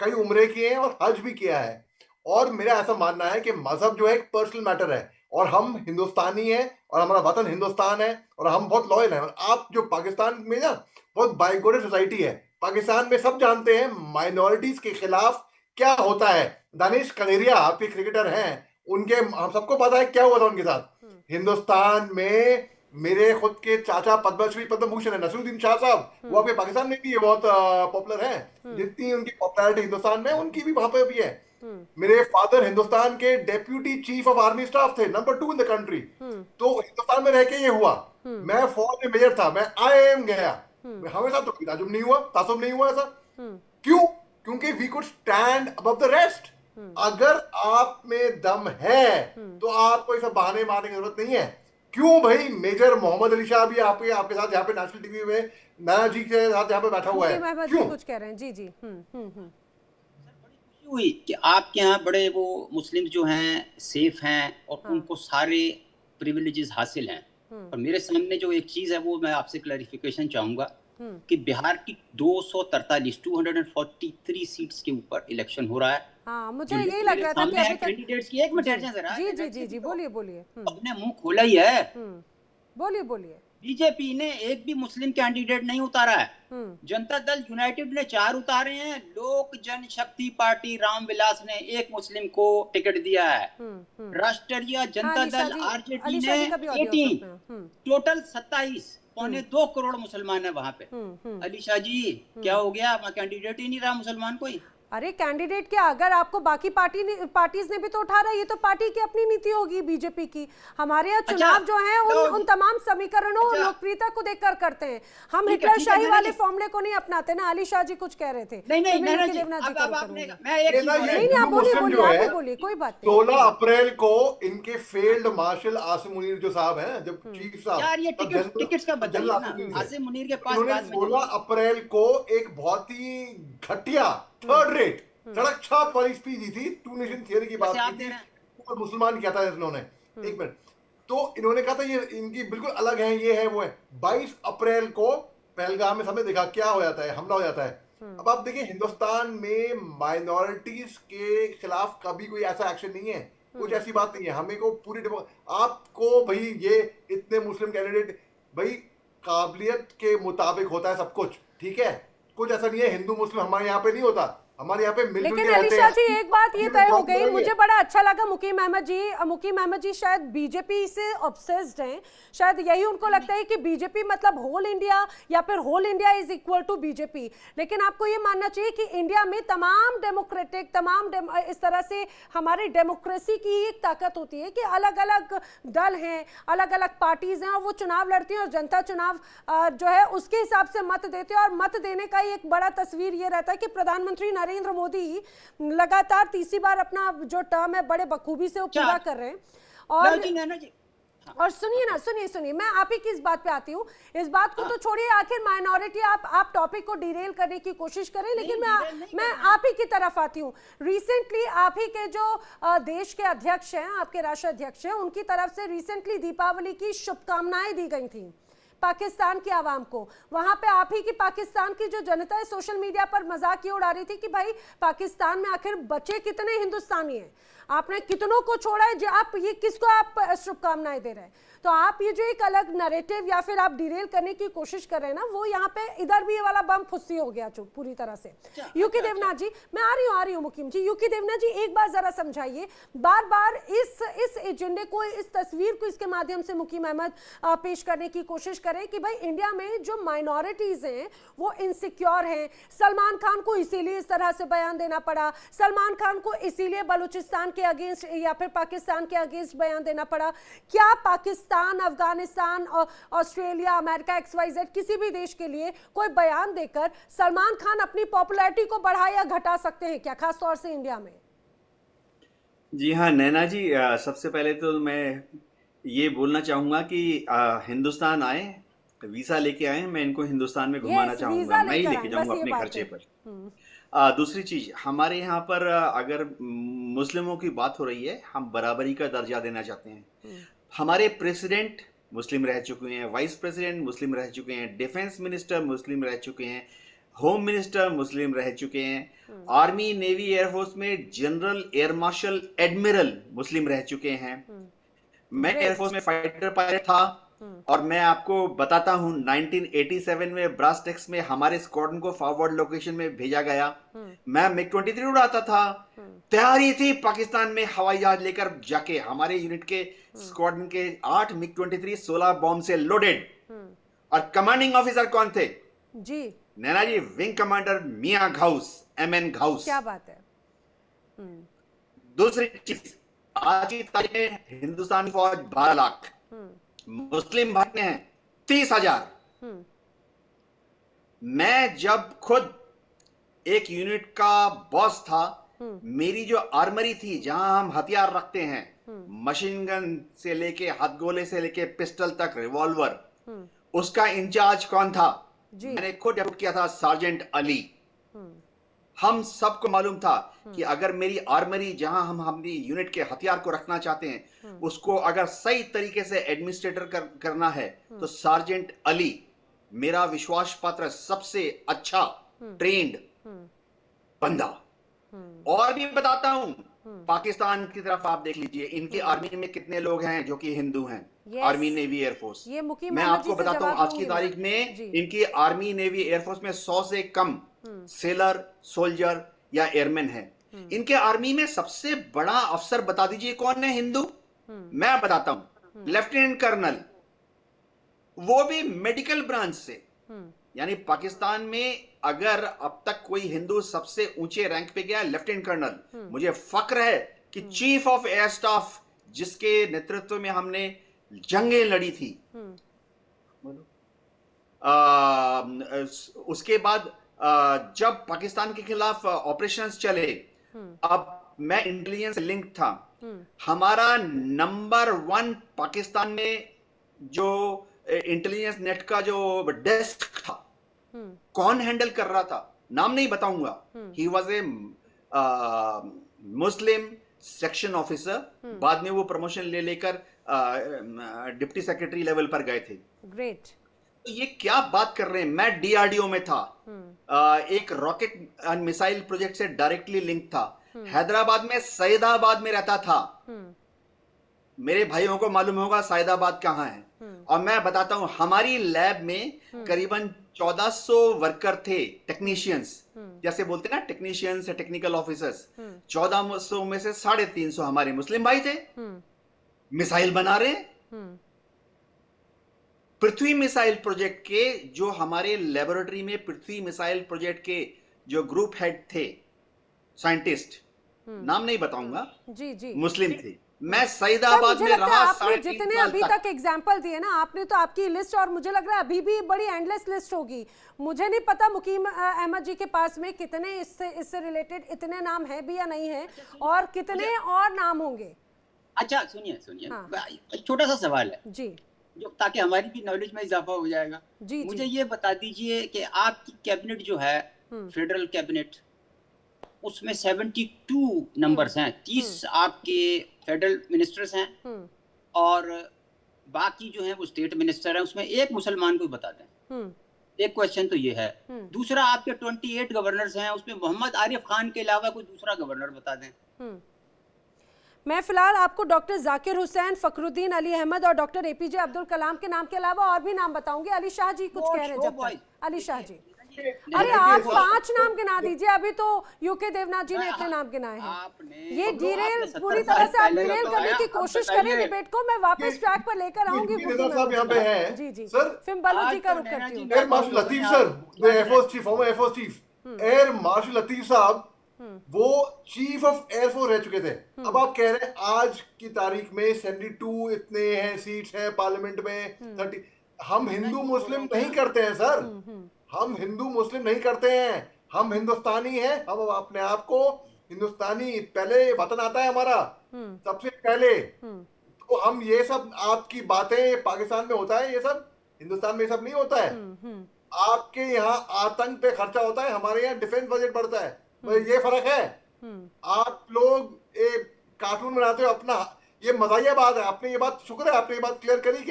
कई उम्रे किए हैं और हज भी किया है, और मेरा ऐसा मानना है कि मजहब जो है एक पर्सनल मैटर है और हम हिंदुस्तानी हैं और हमारा वतन हिंदुस्तान है और हम बहुत लॉयल हैं। और आप जो पाकिस्तान में ना बहुत बाइगोडेड सोसाइटी है, पाकिस्तान में सब जानते हैं माइनॉरिटीज के खिलाफ क्या होता है। दानिश कनेरिया आपके क्रिकेटर हैं, उनके हम सबको पता है क्या हुआ था उनके साथ। हिंदुस्तान में मेरे खुद के चाचा पद्मश्री पद्म भूषण है नसीरुद्दीन शाह साहब, वो आपके पाकिस्तान में भी है, बहुत पॉपुलर हैं। जितनी उनकी पॉपुलैरिटी हिंदुस्तान में उनकी भी वहां पे भी है। मेरे फादर हिंदुस्तान के deputy chief of army staff थे, नंबर 2 इन द कंट्री। तो हिंदुस्तान में रह के ये हुआ। मैं फौज में मेजर था, मैं IIM गया, हमेशा तो ताजुब नहीं हुआ, तासुब नहीं हुआ ऐसा। क्यों? क्योंकि we could stand above the rest. अगर आप में दम है तो आपको ऐसा बहाने मारने की जरूरत नहीं है। क्यों भाई मेजर मोहम्मद अली शाह भी आपके साथ यहाँ पे नेशनल टीवी में नाना जी के साथ यहाँ पे बैठा हुआ है, क्यों कुछ कह रहे हैं? जी हुई कि आपके यहाँ बड़े वो मुस्लिम जो हैं सेफ हैं और उनको सारे प्रिविलेजेस हासिल हैं। और मेरे सामने जो एक चीज है वो मैं आपसे क्लैरिफिकेशन चाहूंगा कि बिहार की 243 सीट्स के ऊपर इलेक्शन हो रहा है। हाँ, मुझे यही लग रहा था कि अभी तक कैंडिडेट्स की एक मिनट जरा जी बोलिए अपने मुंह खोला ही है। बोलिए। बीजेपी ने एक भी मुस्लिम कैंडिडेट नहीं उतारा है। जनता दल यूनाइटेड ने 4 उतारे हैं। लोक जनशक्ति पार्टी रामविलास ने एक मुस्लिम को टिकट दिया है। राष्ट्रीय जनता दल RJD ने 18, टोटल 27। 2.25 करोड़ मुसलमान है वहां पे। अली शाह जी क्या हो गया, वहाँ कैंडिडेट ही नहीं रहा मुसलमान कोई। अरे कैंडिडेट क्या, अगर आपको बाकी पार्टीज ने भी तो उठा रहा है, ये तो पार्टी की अपनी नीति होगी बीजेपी की। हमारे यहाँ चुनाव जो है उन तमाम समीकरणों और लोकप्रियता को देखकर करते हैं। हम हिटलर शाही वाले फॉर्मूले को नहीं अपनाते ना। अली शाह जी कुछ कह रहे थे। नहीं, आप बोलिए, कोई बात नहीं। 16 अप्रैल को इनके फील्ड मार्शल आसिम मुनीर जो साहब हैं, जब चीफ साहब, यार ये टिकट्स का बताइए ना, आसिम मुनीर के पास बाद में 16 अप्रैल को एक बहुत ही घटिया थर्ड रेट सड़क छाप वाली स्पीच दी थी, टू नेशन थियरी की बात की थी, और मुसलमान किया था इन्होंने। एक मिनट, तो इन्होंने कहा था ये इनकी बिल्कुल अलग है, ये है वो है। 22 अप्रैल को पहलगाम में हमने देखा क्या हो जाता है, हमला हो जाता है। अब आप देखिए, हिंदुस्तान में माइनॉरिटीज के खिलाफ कभी कोई ऐसा एक्शन नहीं है, कुछ ऐसी बात नहीं है। हमें को पूरी आपको भाई ये इतने मुस्लिम कैंडिडेट, भाई काबिलियत के मुताबिक होता है सब कुछ, ठीक है, कुछ ऐसा नहीं है हिंदू मुस्लिम हमारे यहाँ पे नहीं होता, हमारे यहाँ पे मिलजुल के रहते हैं। लेकिन अली शाह जी एक बात ये तय हो गई, मुझे बड़ा अच्छा लगा मुकीम अहमद जी शायद बीजेपी से ऑब्सेस्ड हैं, शायद यही उनको लगता है कि बीजेपी मतलब होल इंडिया, या फिर whole India is equal to BJP. लेकिन आपको ये मानना चाहिए कि इंडिया में तमाम डेमोक्रेटिक इस तरह से हमारी डेमोक्रेसी की एक ताकत होती है कि अलग अलग दल हैं, अलग अलग पार्टीज हैं, और वो चुनाव लड़ती हैं, और जनता चुनाव जो है उसके हिसाब से मत देते हैं। और मत देने का एक बड़ा तस्वीर ये रहता है कि प्रधानमंत्री नरेंद्र मोदी लगातार तीसरी बार अपना जो टर्म है बड़े बखूबी से वो पूरा कर रहे हैं। और सुनिए, मैं आप ही की इस बात पे आती हूँ। इस बात को तो छोड़िए, आखिर माइनॉरिटी, आप टॉपिक को डिरेल करने की कोशिश करें, लेकिन मैं आप ही की तरफ आती हूँ। रिसेंटली आप ही के जो देश के अध्यक्ष हैं, आपके राष्ट्र अध्यक्ष हैं, उनकी तरफ से रिसेंटली दीपावली की शुभकामनाएं दी गई थी पाकिस्तान की आवाम को। वहां पे आप ही की पाकिस्तान की जो जनता है सोशल मीडिया पर मजाक ये उड़ा रही थी कि भाई पाकिस्तान में आखिर बचे कितने हिंदुस्तानी हैं, आपने कितनों को छोड़ा है, जो आप ये किसको आप शुभकामनाएं दे रहे हैं। तो आप ये जो एक अलग नैरेटिव या फिर आप डिरेल करने की कोशिश कर रहे हैं ना, वो यहाँ पे इधर भी ये वाला बम फुस्सी हो गया चुप पूरी तरह से। यूकी देवनाथ जी, मैं आ रही हूँ मुकीम जी। यूकी देवनाथ जी एक बार जरा समझाइए, बार बार इस एजेंडे को, इस तस्वीर को इसके माध्यम से मुकीम अहमद पेश करने की कोशिश करें कि भाई इंडिया में जो माइनॉरिटीज हैं वो इनसिक्योर हैं। सलमान खान को इसीलिए इस तरह से बयान देना पड़ा, सलमान खान को इसीलिए बलूचिस्तान के अगेंस्ट या फिर पाकिस्तान के अगेंस्ट बयान देना पड़ा। क्या Pakistan, Afghanistan, Australia, America, XYZ किसी भी देश के लिए कोई बयान देकर सलमान खान अपनी पॉपुलैरिटी को बढ़ा या घटा सकते हैं क्या, खास तौर से इंडिया में? जी हाँ नैना जी, सबसे पहले तो मैं ये बोलना चाहूंगा कि हिंदुस्तान आए, वीजा लेके आए, मैं इनको हिंदुस्तान में घुमाना चाहूंगा, मैं ही लेके जाऊंगा अपने खर्चे पर। दूसरी चीज, हमारे यहाँ पर अगर मुस्लिमों की बात हो रही है, हम बराबरी का दर्जा देना चाहते हैं। हमारे प्रेसिडेंट मुस्लिम रह चुके हैं, वाइस प्रेसिडेंट मुस्लिम रह चुके हैं, डिफेंस मिनिस्टर मुस्लिम रह चुके हैं, होम मिनिस्टर मुस्लिम रह चुके हैं, आर्मी, नेवी, एयरफोर्स में जनरल, एयर मार्शल, एडमिरल मुस्लिम रह चुके हैं। मैं एयरफोर्स में फाइटर पायलट था, और मैं आपको बताता हूं 1987 में ब्रास्टेक्स में हमारे स्क्वाड्रन को फॉरवर्ड लोकेशन में भेजा गया। मैं MiG-23 उड़ाता था, तैयारी थी पाकिस्तान में हवाई जहाज लेकर जाके, हमारे यूनिट के स्क्वाड्रन के 8 MiG-23 16 बॉम्ब से लोडेड। और कमांडिंग ऑफिसर कौन थे जी? नैना जी, विंग कमांडर मियां घाउस, MN घाउस। क्या बात है। दूसरी चीज, आज की तारीख में हिंदुस्तान फौज 12 लाख, मुस्लिम भाई हैं 30,000। मैं जब खुद एक यूनिट का बॉस था, मेरी जो आर्मरी थी जहां हम हथियार रखते हैं, मशीन गन से लेके हथगोले से लेके पिस्टल तक, रिवॉल्वर, उसका इंचार्ज कौन था? मैंने खुद डेप्यूट किया था, सार्जेंट अली। हम सबको मालूम था कि अगर मेरी आर्मरी जहां हम अपनी यूनिट के हथियार को रखना चाहते हैं, उसको अगर सही तरीके से एडमिनिस्ट्रेटर करना है, तो सार्जेंट अली मेरा विश्वास पात्र सबसे अच्छा ट्रेन्ड बंदा। और भी बताता हूं, पाकिस्तान की तरफ आप देख लीजिए, इनकी आर्मी में कितने लोग हैं जो कि हिंदू हैं। आर्मी, नेवी, एयरफोर्स, मैं आपको बताता हूं आज की तारीख में इनकी आर्मी, नेवी, एयरफोर्स में 100 से कम सेलर, सोल्जर या एयरमैन है। इनके आर्मी में सबसे बड़ा अफसर बता दीजिए कौन है हिंदू? मैं बताता हूं, लेफ्टिनेंट कर्नल। वो भी मेडिकल ब्रांच से। यानी पाकिस्तान में अगर अब तक कोई हिंदू सबसे ऊंचे रैंक पे गया, लेफ्टिनेंट कर्नल, मुझे फक्र है कि चीफ ऑफ एयर स्टाफ जिसके नेतृत्व में हमने जंगें लड़ी थी, उसके बाद जब पाकिस्तान के खिलाफ ऑपरेशंस चले, अब मैं इंटेलिजेंस लिंक था, हमारा नंबर 1 पाकिस्तान में जो इंटेलिजेंस नेट का जो डेस्क था, कौन हैंडल कर रहा था, नाम नहीं बताऊंगा, he was a Muslim section officer, बाद में वो प्रमोशन ले लेकर डिप्टी सेक्रेटरी लेवल पर गए थे। ग्रेट। तो ये क्या बात कर रहे हैं, मैं डीआरडीओ में था, एक रॉकेट एंड मिसाइल प्रोजेक्ट से डायरेक्टली लिंक था, हैदराबाद में सैदाबाद में रहता था, मेरे भाइयों को मालूम होगा सैदाबाद कहां है, और मैं बताता हूं हमारी लैब में करीबन 1400 वर्कर थे, टेक्नीशियंस जैसे बोलते हैं ना, टेक्नीशियंस टेक्निकल ऑफिसर्स, 1400 में से 350 हमारे मुस्लिम भाई थे, मिसाइल बना रहे हैं। पृथ्वी मिसाइल प्रोजेक्ट के जो हमारे लेबोरेटरी में पृथ्वी मिसाइल प्रोजेक्ट के जो ग्रुप हेड थे, साइंटिस्ट, नाम नहीं बताऊंगा, जी मुस्लिम थे। मैं सैदाबाद में रहा, आपने जितने अभी तक एग्जांपल दिए ना, आपने तो आपकी लिस्ट, और मुझे लग रहा है अभी भी बड़ी एंडलेस लिस्ट होगी। मुझे नहीं पता मुकीम अहमद जी के पास में कितने इससे रिलेटेड इतने नाम है भी या नहीं है, और कितने और नाम होंगे। अच्छा सुनिए, छोटा सा सवाल है जी, जो ताकि हमारी भी नॉलेज में इजाफा हो जाएगा। मुझे ये बता दीजिए कि आपकी कैबिनेट जो है, फेडरल कैबिनेट, उसमें 72 नंबर्स हैं, 30 आपके फेडरल मिनिस्टर्स हैं, और बाकी जो हैं वो स्टेट मिनिस्टर हैं, उसमें एक मुसलमान को बता दें। एक क्वेश्चन तो ये है। दूसरा, आपके 28 गवर्नर्स हैं, उसमें मोहम्मद आरिफ खान के अलावा कोई दूसरा गवर्नर बता दें। मैं फिलहाल आपको डॉक्टर जाकिर हुसैन, फखरुद्दीन अली अहमद और डॉक्टर एपीजे अब्दुल कलाम के नाम के अलावा और भी नाम बताऊंगी। अली शाह जी कुछ कह रहे हैं जब तक। अली शाह जी, अरे आप 5 नाम गिना दीजिए, अभी तो यूके देवनाथ जी ने इतने नाम गिनाए हैं। ये डिरेल पूरी तरह से आप डिरेल करने की कोशिश करें डिबेट को, मैं वापस ट्रैक पर लेकर आऊंगी। जी जी सर, फिम्बालो जी का रुख करती हूँ। Air marshal Latif sir, air force chief, farmer air force chief, air marshal Latif साहब, वो चीफ ऑफ एयरफोर्स रह चुके थे। अब आप कह रहे हैं आज की तारीख में 72 इतने हैं सीट्स हैं पार्लियामेंट में, 30। हम हिंदू मुस्लिम नहीं करते हैं सर, हम हिंदू मुस्लिम नहीं करते हैं, हम हिंदुस्तानी हैं। हम अपने आप को हिंदुस्तानी, पहले वतन आता है हमारा सबसे पहले। तो हम ये सब आपकी बातें पाकिस्तान में होता है, ये सब हिंदुस्तान में ये सब नहीं होता है। आपके यहाँ आतंक पे खर्चा होता है, हमारे यहाँ डिफेंस बजट बढ़ता है, ये फर्क है। आप लोग एक कार्टून बनाते हो अपना, ये मजाहिया बात है। आपने ये बात, शुक्र है आपने ये बात क्लियर करी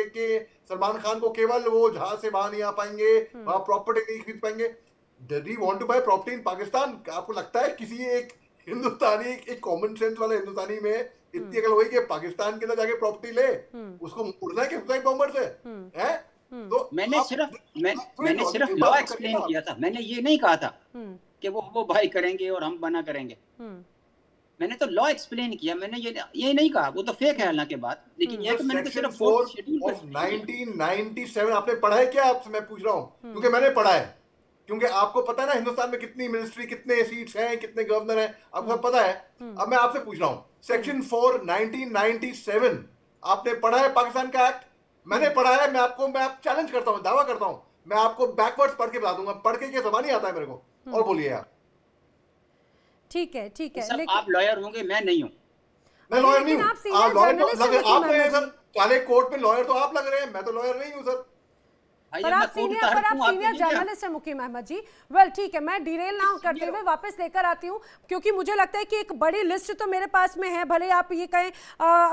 कि सलमान खान को केवल वो जहाज से बाहर नहीं आ पाएंगे, वहां प्रॉपर्टी नहीं खरीद पाएंगे। Did he want to buy property in Pakistan? आपको लगता है किसी एक हिंदुस्तानी, एक कॉमन सेंस वाले हिंदुस्तानी में इतनी अकल हुई कि पाकिस्तान के अंदर जाके प्रॉपर्टी ले, उसको उड़ना है कि बॉम्बर से है? तो मैंने सिर्फ लॉ एक्सप्लेन किया था, मैंने ये नहीं कहा था कि वो भाई करेंगे और हम बना करेंगे। मैंने तो लॉ एक्सप्लेन किया, मैंने ये नहीं कहा, वो तो फेक है हालांकि बात, लेकिन ये तो मैंने तो सिर्फ 1997 आपने पढ़ा है क्या? आपसे मैं पूछ रहा हूँ क्योंकि मैंने पढ़ा है, क्योंकि आपको पता है ना हिंदुस्तान में कितनी मिनिस्ट्री, कितने सीट्स हैं, कितने गवर्नर हैं, आपको सब पता है। अब मैं आपसे पूछ रहा हूँ, सेक्शन 4 1997 आपने पढ़ा है पाकिस्तान का एक्ट? मैंने पढ़ा है। मैं चैलेंज करता हूँ, दावा करता हूँ, मैं आपको बैकवर्ड्स पढ़ के बता दूंगा, पढ़ के जबान नहीं आता है मेरे को। और बोलिए आप। ठीक है लेकिन आप लॉयर होंगे, मैं नहीं हूँ। मैं लॉयर नहीं हूँ, आप लॉयर आप हैं सर, काले कोर्ट में लॉयर तो आप लग रहे हैं, मैं तो लॉयर नहीं हूँ सर। पर आप सीनियर जर्नलिस्ट हैं मुकीम अहमद जी। वेल ठीक है, मैं डिरेल ना करते हुए वापस लेकर आती हूँ, क्योंकि मुझे लगता है कि एक बड़ी लिस्ट तो मेरे पास में है। भले आप ये कहें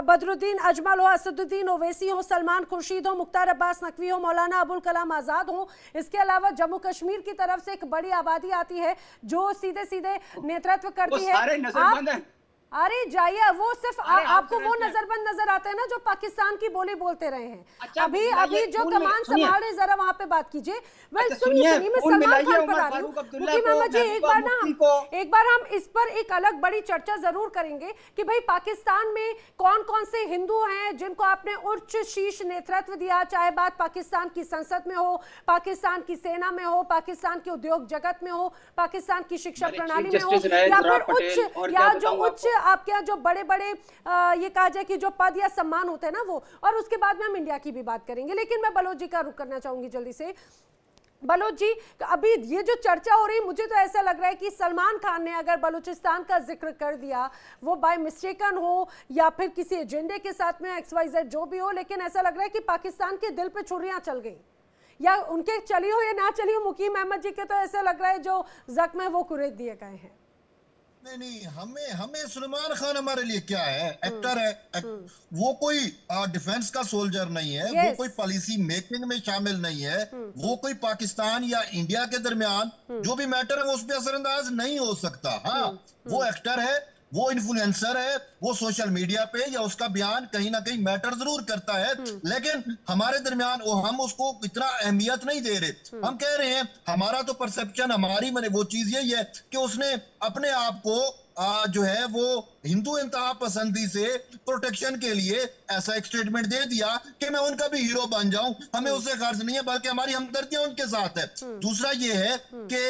बदरुद्दीन अजमल हो, असदुद्दीन ओवैसी हो, सलमान खुर्शीद हो, मुख्तार अब्बास नकवी हो, मौलाना अबुल कलाम आज़ाद हो, इसके अलावा जम्मू कश्मीर की तरफ से एक बड़ी आबादी आती है जो सीधे सीधे नेतृत्व करती है। अरे जाइए, वो सिर्फ आपको वो नजरबंद नजर आते हैं ना जो पाकिस्तान की बोली बोलते रहे हैं। अच्छा, अभी जो कमान संभाल रहे, जरा वहां पे बात कीजिए। वेल अच्छा, सुनिए, मैं सलमान खान पर आ रही हूँ। जी, एक बार हम इस पर एक अलग बड़ी चर्चा जरूर करेंगे कि भाई पाकिस्तान में कौन कौन से हिंदू हैं जिनको आपने उच्च शीर्ष नेतृत्व दिया, चाहे बात पाकिस्तान की संसद में हो, पाकिस्तान की सेना में हो, पाकिस्तान के उद्योग जगत में हो, पाकिस्तान की शिक्षा प्रणाली में हो, या फिर उच्च या जो उच्च आपके यहाँ जो बड़े बड़े ये कहा जाए कि जो पद या सम्मान होते हैं ना वो, और उसके बाद में हम इंडिया की भी बात करेंगे। लेकिन मैं बलोच जी का रुख करना चाहूंगी जल्दी से। बलोच जी, अभी ये जो चर्चा हो रही, मुझे तो ऐसा लग रहा है कि सलमान खान ने अगर बलूचिस्तान का जिक्र कर दिया, वो बाय मिस्टेकन हो या फिर किसी एजेंडे के साथ में XYZ जो भी हो, लेकिन ऐसा लग रहा है कि पाकिस्तान के दिल पे छुरियां चल गई, या उनके चली हो या ना चली हो, मुकीम अहमद जी के तो ऐसा लग रहा है जो जख्म है वो कुरेद दिए गए हैं। नहीं, हमें सलमान खान हमारे लिए क्या है, एक्टर है। वो कोई डिफेंस का सोल्जर नहीं है, वो कोई पॉलिसी मेकिंग में शामिल नहीं है, वो कोई पाकिस्तान या इंडिया के दरमियान जो भी मैटर है वो उस पर असरअंदाज नहीं हो सकता। हाँ, वो एक्टर है, वो इन्फ्लुएंसर है, वो सोशल मीडिया पे या उसका बयान कहीं ना कहीं मैटर जरूर करता है, लेकिन हमारे दरमियान हम उसको इतना अहमियत नहीं दे रहे। हम कह रहे हैं हमारा तो परसेप्शन, हमारी वो चीज यही है कि उसने अपने आप को जो है वो हिंदू इंतहा पसंदी से प्रोटेक्शन के लिए ऐसा एक स्टेटमेंट दे दिया कि मैं उनका भी हीरो बन जाऊं। हमें उससे गर्ज नहीं है, बल्कि हमारी हमदर्दियां उनके साथ है। दूसरा ये है कि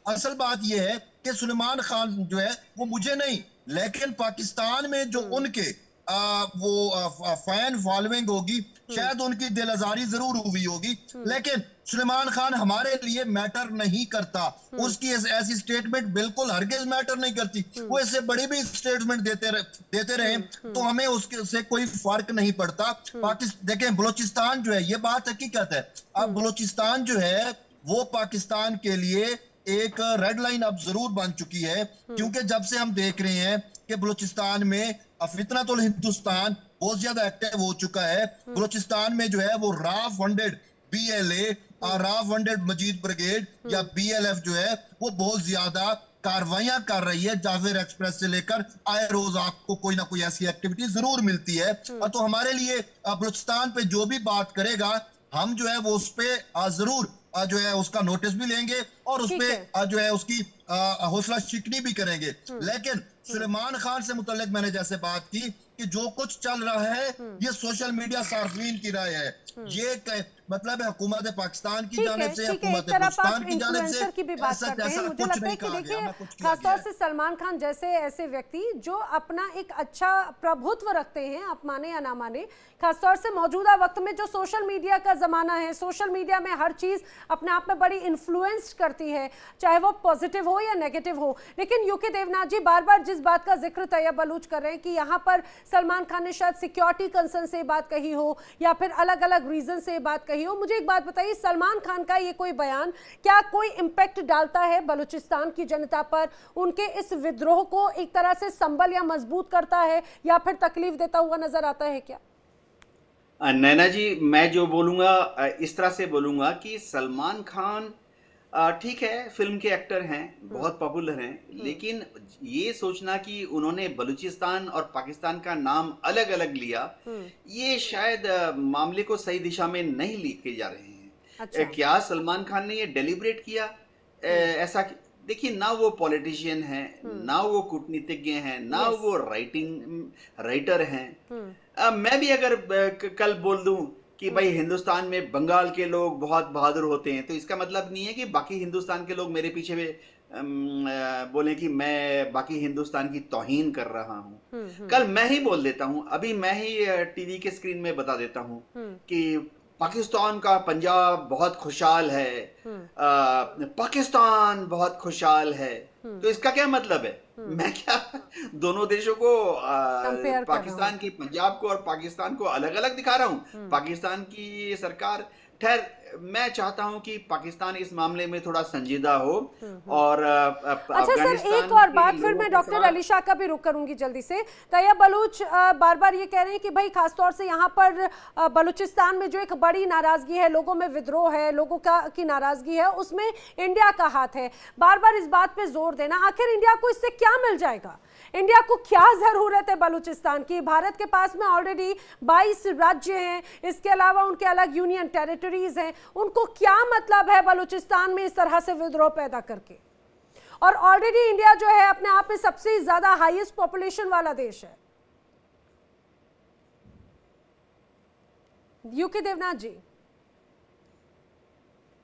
असल बात ये है कि सलमान खान जो है वो मुझे नहीं, लेकिन पाकिस्तान में जो उनके वो फैन फॉलोइंग होगी, शायद उनकी दिल आजारी जरूर हुई होगी, लेकिन सलमान खान हमारे लिए मैटर नहीं करता। उसकी ऐसी स्टेटमेंट बिल्कुल हरगिज मैटर नहीं करती। वो इससे बड़ी भी स्टेटमेंट देते रहे तो हमें उसके से कोई फर्क नहीं पड़ता। देखें, बलूचिस्तान जो है, ये बात हकीकत है, अब बलूचिस्तान जो है वो पाकिस्तान के लिए एक रेड लाइन अब जरूर बन चुकी है, क्योंकि जब से हम देख रहे हैं कि बलूचिस्तान में फितनतुल हिंदुस्तान बहुत ज्यादा एक्टिव हो चुका है। बलूचिस्तान में जो है वो रॉ फंडेड BLA और रॉ फंडेड मजीद ब्रिगेड या BLF जो है वो बहुत ज्यादा कार्रवाइयां कर रही है। जावेर एक्सप्रेस से लेकर आए रोज आपको कोई ना कोई ऐसी एक्टिविटी जरूर मिलती है। तो हमारे लिए बलूचिस्तान पे जो भी बात करेगा, हम जो है वो उस पे जरूर जो है उसका नोटिस भी लेंगे और उस पे जो है उसकी हौसला शिकनी भी करेंगे। लेकिन सलमान खान से मुतल्लिक मैंने जैसे बात की कि जो कुछ चल रहा है ये सोशल मीडिया सार्फिन की राय है, ये मतलब है हुकूमत पाकिस्तान की जानिब से, हुकूमत पाकिस्तान की जानिब से की भी बात करते हैं। मुझे लगता है कि देखिए, खासतौर से सलमान खान जैसे ऐसे व्यक्ति जो अपना एक अच्छा प्रभुत्व रखते हैं, आप माने या ना माने, खासतौर से मौजूदा वक्त में जो सोशल मीडिया का जमाना है, सोशल मीडिया में हर चीज अपने आप में बड़ी इन्फ्लुएंस करती है, चाहे वो पॉजिटिव हो या नेगेटिव हो। लेकिन यूके देवनाथ जी बार बार जिस बात का जिक्र तैयब बलूच कर रहे हैं कि यहाँ पर सलमान खान ने शायद सिक्योरिटी कंसर्न से बात कही हो या फिर अलग अलग रीजन से बात कही हो, मुझे एक बात बताइए, सलमान खान का ये कोई बयान क्या कोई इम्पैक्ट डालता है बलूचिस्तान की जनता पर? उनके इस विद्रोह को एक तरह से संबल या मजबूत करता है या फिर तकलीफ देता हुआ नजर आता है क्या? नैना जी, मैं जो बोलूंगा इस तरह से बोलूंगा कि सलमान खान ठीक है, फिल्म के एक्टर हैं, बहुत पॉपुलर हैं, लेकिन ये सोचना कि उन्होंने बलूचिस्तान और पाकिस्तान का नाम अलग अलग लिया, ये शायद मामले को सही दिशा में नहीं लेके जा रहे हैं। अच्छा। क्या सलमान खान ने ये डेलिब्रेट किया? ऐसा देखिए, ना वो पॉलिटिशियन हैं, ना वो कूटनीतिज्ञ हैं, ना वो राइटर हैं। मैं भी अगर कल बोल दूं कि भाई हिंदुस्तान में बंगाल के लोग बहुत बहादुर होते हैं, तो इसका मतलब नहीं है कि बाकी हिंदुस्तान के लोग मेरे पीछे बोले कि मैं बाकी हिंदुस्तान की तौहीन कर रहा हूं। कल मैं ही बोल देता हूं, अभी मैं ही टीवी के स्क्रीन में बता देता हूं कि पाकिस्तान का पंजाब बहुत खुशहाल है, पाकिस्तान बहुत खुशहाल है। तो इसका क्या मतलब है? मैं क्या दोनों देशों को पाकिस्तान की, पंजाब को और पाकिस्तान को अलग अलग दिखा रहा हूं? पाकिस्तान की सरकार, मैं चाहता हूं कि पाकिस्तान इस मामले में थोड़ा संजीदा हो और अच्छा सर, एक और बात, फिर मैं डॉक्टर अली शाह का भी रुख करूंगी जल्दी से। तैयब बलूच बार बार ये कह रहे हैं कि भाई खासतौर से यहाँ पर बलूचिस्तान में जो एक बड़ी नाराजगी है, लोगों में विद्रोह है, लोगों की नाराजगी है, उसमें इंडिया का हाथ है। बार बार इस बात पे जोर देना, आखिर इंडिया को इससे क्या मिल जाएगा? इंडिया को क्या जरूरत है बलूचिस्तान की? भारत के पास में ऑलरेडी 22 राज्य हैं, इसके अलावा उनके अलग यूनियन टेरिटरीज हैं। उनको क्या मतलब है बलूचिस्तान में इस तरह से विद्रोह पैदा करके? और ऑलरेडी इंडिया जो है अपने आप में सबसे ज्यादा हाईएस्ट पॉपुलेशन वाला देश है। यूके देवनाथ जी।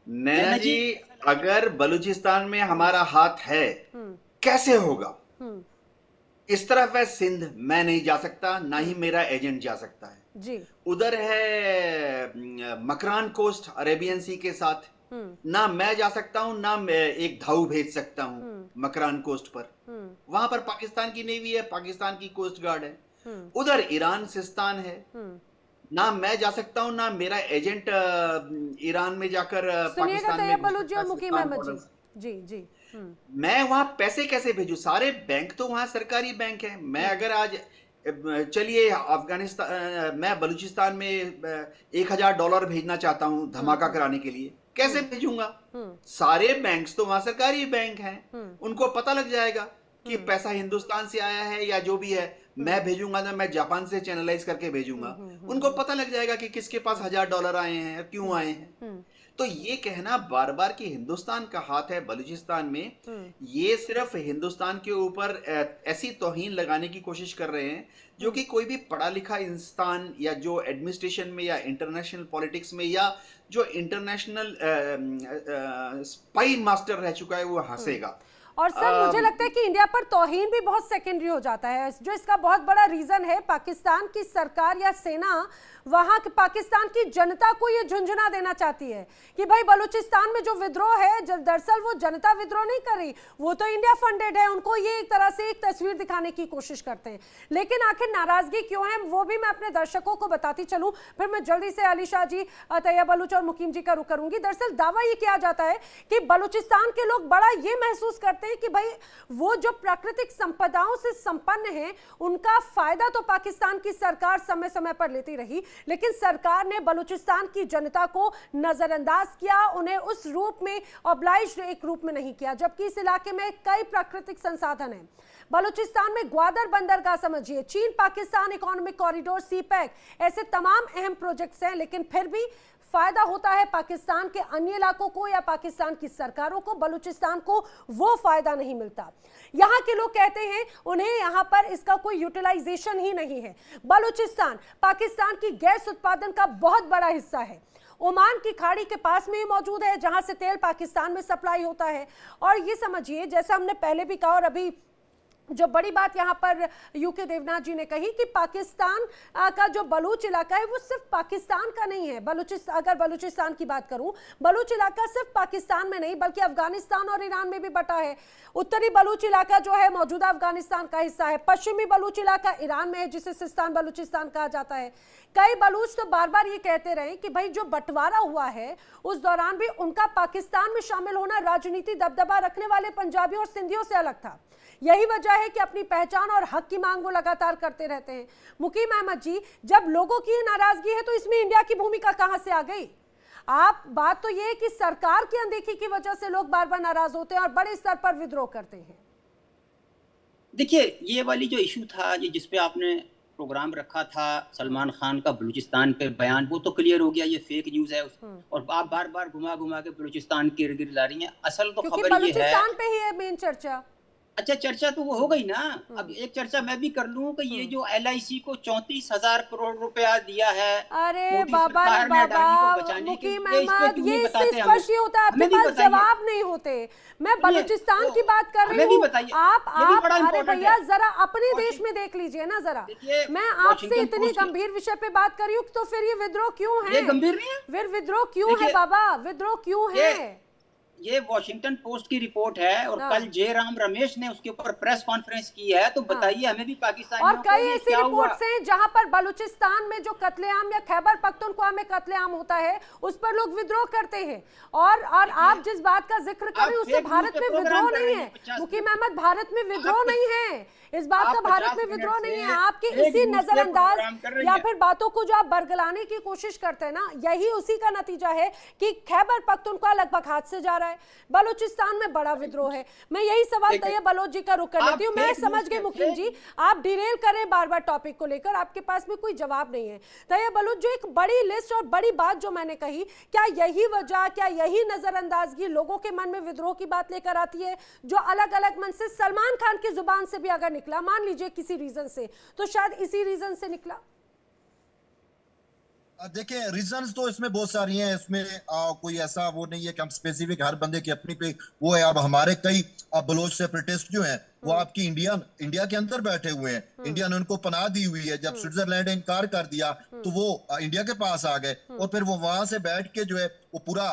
नैना जी, अगर बलूचिस्तान में हमारा हाथ है, कैसे होगा? इस तरफ है सिंध, मैं नहीं जा सकता, ना ही मेरा एजेंट जा सकता है जी। उधर है मकरान कोस्ट अरेबियन सी के साथ, ना मैं जा सकता हूं, ना मैं एक धाऊ भेज सकता हूं मकरान कोस्ट पर। वहां पर पाकिस्तान की नेवी है, पाकिस्तान की कोस्ट गार्ड है। उधर ईरान सिस्तान है, ना मैं जा सकता हूं, ना मेरा एजेंट ईरान में जाकर पाकिस्तान में बलूच और मुकीम अहमद जी जी मैं वहां पैसे कैसे भेजूं? सारे बैंक तो वहां सरकारी बैंक है। मैं अगर आज चलिए अफगानिस्तान, मैं बलूचिस्तान में $1000 भेजना चाहता हूं धमाका कराने के लिए, कैसे भेजूंगा? सारे बैंक्स तो वहां सरकारी बैंक हैं, उनको पता लग जाएगा कि पैसा हिंदुस्तान से आया है या जो भी है। मैं भेजूंगा ना, मैं जापान से चैनलाइज करके भेजूंगा, उनको पता लग जाएगा कि किसके पास $1000 आए हैं, क्यों आए हैं। तो ये कहना बार बार कि हिंदुस्तान का हाथ है बलूचिस्तान में, ये सिर्फ हिंदुस्तान के ऊपर ऐसी तौहीन लगाने की कोशिश कर रहे हैं जो कि कोई भी पढ़ा लिखा इंसान या जो एडमिनिस्ट्रेशन में या इंटरनेशनल पॉलिटिक्स में या जो इंटरनेशनल स्पाई मास्टर रह चुका है वो हंसेगा। और सर मुझे लगता है कि इंडिया पर तौहीन भी बहुत सेकेंडरी हो जाता है। जो इसका बहुत बड़ा रीजन है, पाकिस्तान की सरकार या सेना वहां के पाकिस्तान की जनता को ये झुंझुना देना चाहती है कि भाई बलूचिस्तान में जो विद्रोह है, दरअसल वो जनता विद्रोह नहीं कर रही, वो तो इंडिया फंडेड है। उनको ये एक तरह से एक तस्वीर दिखाने की कोशिश करते हैं। लेकिन आखिर नाराजगी क्यों है वो भी मैं अपने दर्शकों को बताती चलूं, फिर मैं जल्दी से अली शाह जी, तैयब बलूच और मुकीम जी का रुख करूंगी। दरअसल दावा ये किया जाता है कि बलूचिस्तान के लोग बड़ा ये महसूस करते हैं कि भाई वो जो प्राकृतिक संपदाओं से संपन्न है उनका फायदा तो पाकिस्तान की सरकार समय समय पर लेती रही, लेकिन सरकार ने बलूचिस्तान की जनता को नजरअंदाज किया, उन्हें उस रूप में ऑब्लाइज्ड एक रूप में नहीं किया। जबकि इस इलाके में कई प्राकृतिक संसाधन हैं। बलूचिस्तान में ग्वादर बंदरगाह समझिए, चीन पाकिस्तान इकोनॉमिक कॉरिडोर, सीपैक, ऐसे तमाम अहम प्रोजेक्ट्स हैं, लेकिन फिर भी फायदा होता है पाकिस्तान के अन्य इलाकों को या पाकिस्तान की सरकारों को, बलूचिस्तान को वो फायदा नहीं मिलता। यहाँ के लोग कहते हैं उन्हें यहाँ पर इसका कोई यूटिलाइजेशन ही नहीं है। बलूचिस्तान पाकिस्तान की गैस उत्पादन का बहुत बड़ा हिस्सा है। ओमान की खाड़ी के पास में ही मौजूद है जहां से तेल पाकिस्तान में सप्लाई होता है। और ये समझिए, जैसा हमने पहले भी कहा और अभी जो बड़ी बात यहाँ पर यूके देवनाथ जी ने कही कि पाकिस्तान का जो बलूच इलाका है वो सिर्फ पाकिस्तान का नहीं है। अगर बलूचिस्तान की बात करूं, बलूच इलाका सिर्फ पाकिस्तान में नहीं बल्कि अफगानिस्तान और ईरान में भी बटा है। उत्तरी बलूच इलाका जो है मौजूदा अफगानिस्तान का हिस्सा है। पश्चिमी बलूच इलाका ईरान में है जिसे सिस्तान बलूचिस्तान कहा जाता है। कई बलूच तो बार बार ये कहते रहे कि भाई जो बंटवारा हुआ है उस दौरान भी उनका पाकिस्तान में शामिल होना राजनीति दबदबा रखने वाले पंजाबियों और सिंधियों से अलग था। यही वजह है कि अपनी पहचान और हक की मांग वो लगातार करते रहते हैं। मुकीम अहमद जी, जब लोगों की नाराजगी है तो इसमें इंडिया की भूमिका कहां से आ गई? आप बात तो ये है कि सरकार की अनदेखी की वजह से लोग बार बार नाराज होते हैं और बड़े स्तर पर विद्रोह करते हैं। देखिए, ये वाली जो इशू था, ये जिसपे आपने प्रोग्राम रखा था सलमान खान का बलूचिस्तान पे बयान, वो तो क्लियर हो गया ये फेक न्यूज है। और आप बार बार घुमा घुमा के बलूचिस्तान की इर्द गिर्द ला रही हैं। असल तो खबर ये है, बलूचिस्तान पे ही है मेन चर्चा। अच्छा, चर्चा तो वो हो गई ना। अब एक चर्चा मैं भी कर लूं कि ये जो LIC को 34,000 करोड़ रुपया दिया है, अरे बाबा रे बाबा, मुकीम अहमद, ये स्पष्ट होता है, आपके पास जवाब नहीं होते। मैं बलूचिस्तान की बात कर रही हूँ, आप अरे भैया जरा अपने देश में देख लीजिए ना जरा। मैं आपसे इतनी गंभीर विषय पे बात कर रही हूँ तो फिर ये विद्रोह क्यों है? गंभीर नहीं है, फिर विद्रोह क्यों है बाबा? विद्रोह क्यों है? ये वॉशिंगटन पोस्ट की रिपोर्ट है और कल जयराम रमेश ने उसके ऊपर प्रेस कॉन्फ्रेंस की है। तो बताइए हमें भी पाकिस्तान और कई ऐसी रिपोर्ट्स हैं जहां पर बलूचिस्तान में जो कत्लेआम या खैबर पख्तूनख्वा में कत्लेआम होता है उस पर लोग विद्रोह करते हैं। और आप जिस बात का जिक्र कर रहे हैं उससे भारत में विद्रोह नहीं है मुकीम अहमद, भारत में विद्रोह नहीं है, इस बात का भारत में विद्रोह नहीं है। आपके इसी नजरअंदाज या फिर बातों को जो आप बरगलाने की कोशिश करते हैं ना, यही उसी का नतीजा है कि खैबर पख्तूनख्वा लगभग हाथ से जा रहा है। है, बलूचिस्तान में बड़ा विद्रोह है। मैं यही सवाल तैयब बलोच जी का रुख कर लेती हूँ। मैं समझ गई मुकीम जी, आप डिरेल करें बार बार टॉपिक को लेकर, आपके पास में कोई जवाब नहीं है। तैयब बलोच, जो एक बड़ी लिस्ट और बड़ी बात जो मैंने कही, क्या यही वजह, क्या यही नजरअंदाजगी लोगों के मन में विद्रोह की बात लेकर आती है, जो अलग अलग मन से सलमान खान की जुबान से भी अगर निकला, मान लीजिए किसी रीजन से, तो शायद इसी रीजन से निकला? देखिए, रीजंस तो इसमें बहुत सारी हैं। इसमें कोई ऐसा वो नहीं है कि हम स्पेसिफिक हर बंदे की अपनी पे वो है। अब हमारे कई बलोच सेपरेटिस्ट जो हैं वो आपकी इंडिया के अंदर बैठे हुए हैं। इंडिया ने उनको पनाह दी हुई है। जब स्विट्जरलैंड ने इनकार कर दिया तो वो इंडिया के पास आ गए और फिर वो वहां से बैठ के जो है वो पूरा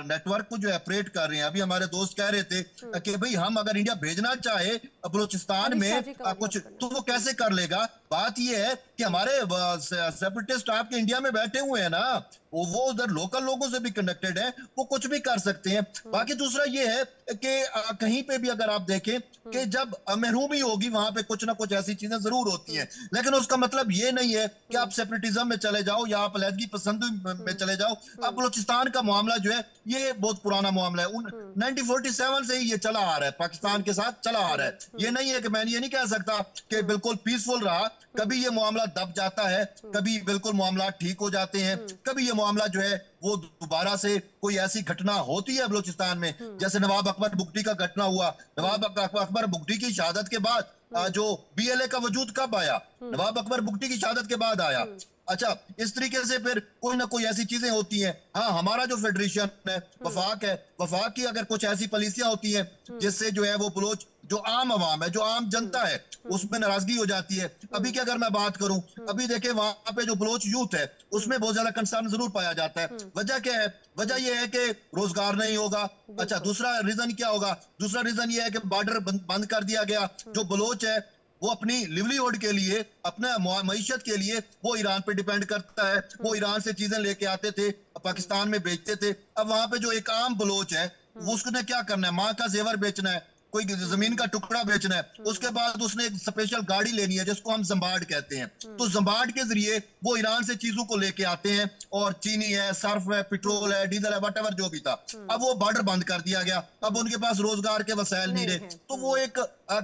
नेटवर्क को जो ऑपरेट कर रहे हैं। अभी हमारे दोस्त कह रहे थे कि भाई हम अगर इंडिया भेजना चाहे बलूचिस्तान में कुछ तो वो कैसे कर लेगा। बात ये है कि हमारे सेपरेटिस्ट आपके इंडिया में बैठे हुए हैं ना, वो उधर लोकल लोगों से भी कनेक्टेड है, वो कुछ भी कर सकते हैं। बाकी दूसरा ये है कि कहीं पे भी अगर आप देखें कि जब महरूमी होगी वहां पे कुछ ना कुछ ऐसी चीजें जरूर होती हैं, लेकिन उसका मतलब ये नहीं है कि आप सेपरेटिज्म में चले जाओ या आप अलहदगी पसंद में चले जाओ। अब बलूचिस्तान का मामला जो है ये बहुत पुराना मामला है। 1947 से ही ये चला आ रहा है, पाकिस्तान के साथ चला आ रहा है। ये नहीं है कि मैं ये नहीं कह सकता कि बिल्कुल पीसफुल रहा। कभी ये मामला दब जाता है, कभी बिल्कुल मामला ठीक हो जाते हैं, कभी ये मामला जो है वो दोबारा से कोई ऐसी घटना होती है बलूचिस्तान में, जैसे नवाब अकबर बुगटी का घटना हुआ। नवाब अकबर बुगटी की शहादत के बाद जो बीएलए का वजूद कब आया? नवाब अकबर बुगटी की शहादत के बाद आया। अच्छा, इस तरीके से फिर कोई ना कोई ऐसी चीजें होती हैं। हाँ, हमारा जो फेडरेशन है, वफाक है, वफाक की अगर कुछ ऐसी पॉलिसियां होती हैं जिससे जो है वो बलोच जो आम आवाम है, जो आम जनता है, उसमें नाराजगी हो जाती है। अभी की अगर मैं बात करूं, अभी देखें वहां पे जो बलोच यूथ है उसमें बहुत ज्यादा कंसर्न जरूर पाया जाता है। वजह क्या है? वजह यह है कि रोजगार नहीं होगा। अच्छा, दूसरा रीजन क्या होगा? दूसरा रीजन यह है कि बॉर्डर बंद कर दिया गया। जो बलोच है वो अपनी लिवलीहुड के लिए, अपने मईशत के लिए वो ईरान पे डिपेंड करता है। वो ईरान से चीजें लेके आते थे, पाकिस्तान में बेचते थे। अब वहां पे जो एक आम बलोच है वो उसने क्या करना है? माँ का जेवर बेचना है, कोई जमीन का टुकड़ा बेचना है, उसके बाद उसने एक स्पेशल गाड़ी लेनी है जिसको हम जंबार्ड कहते हैं। तो जंबार्ड के जरिए वो ईरान से चीजों को लेके आते हैं, और चीनी है, सर्फ है, पेट्रोल है, डीजल है, वटएवर जो भी था। अब वो बॉर्डर बंद कर दिया गया, अब उनके पास रोजगार के वसाइल नहीं रहे। तो वो एक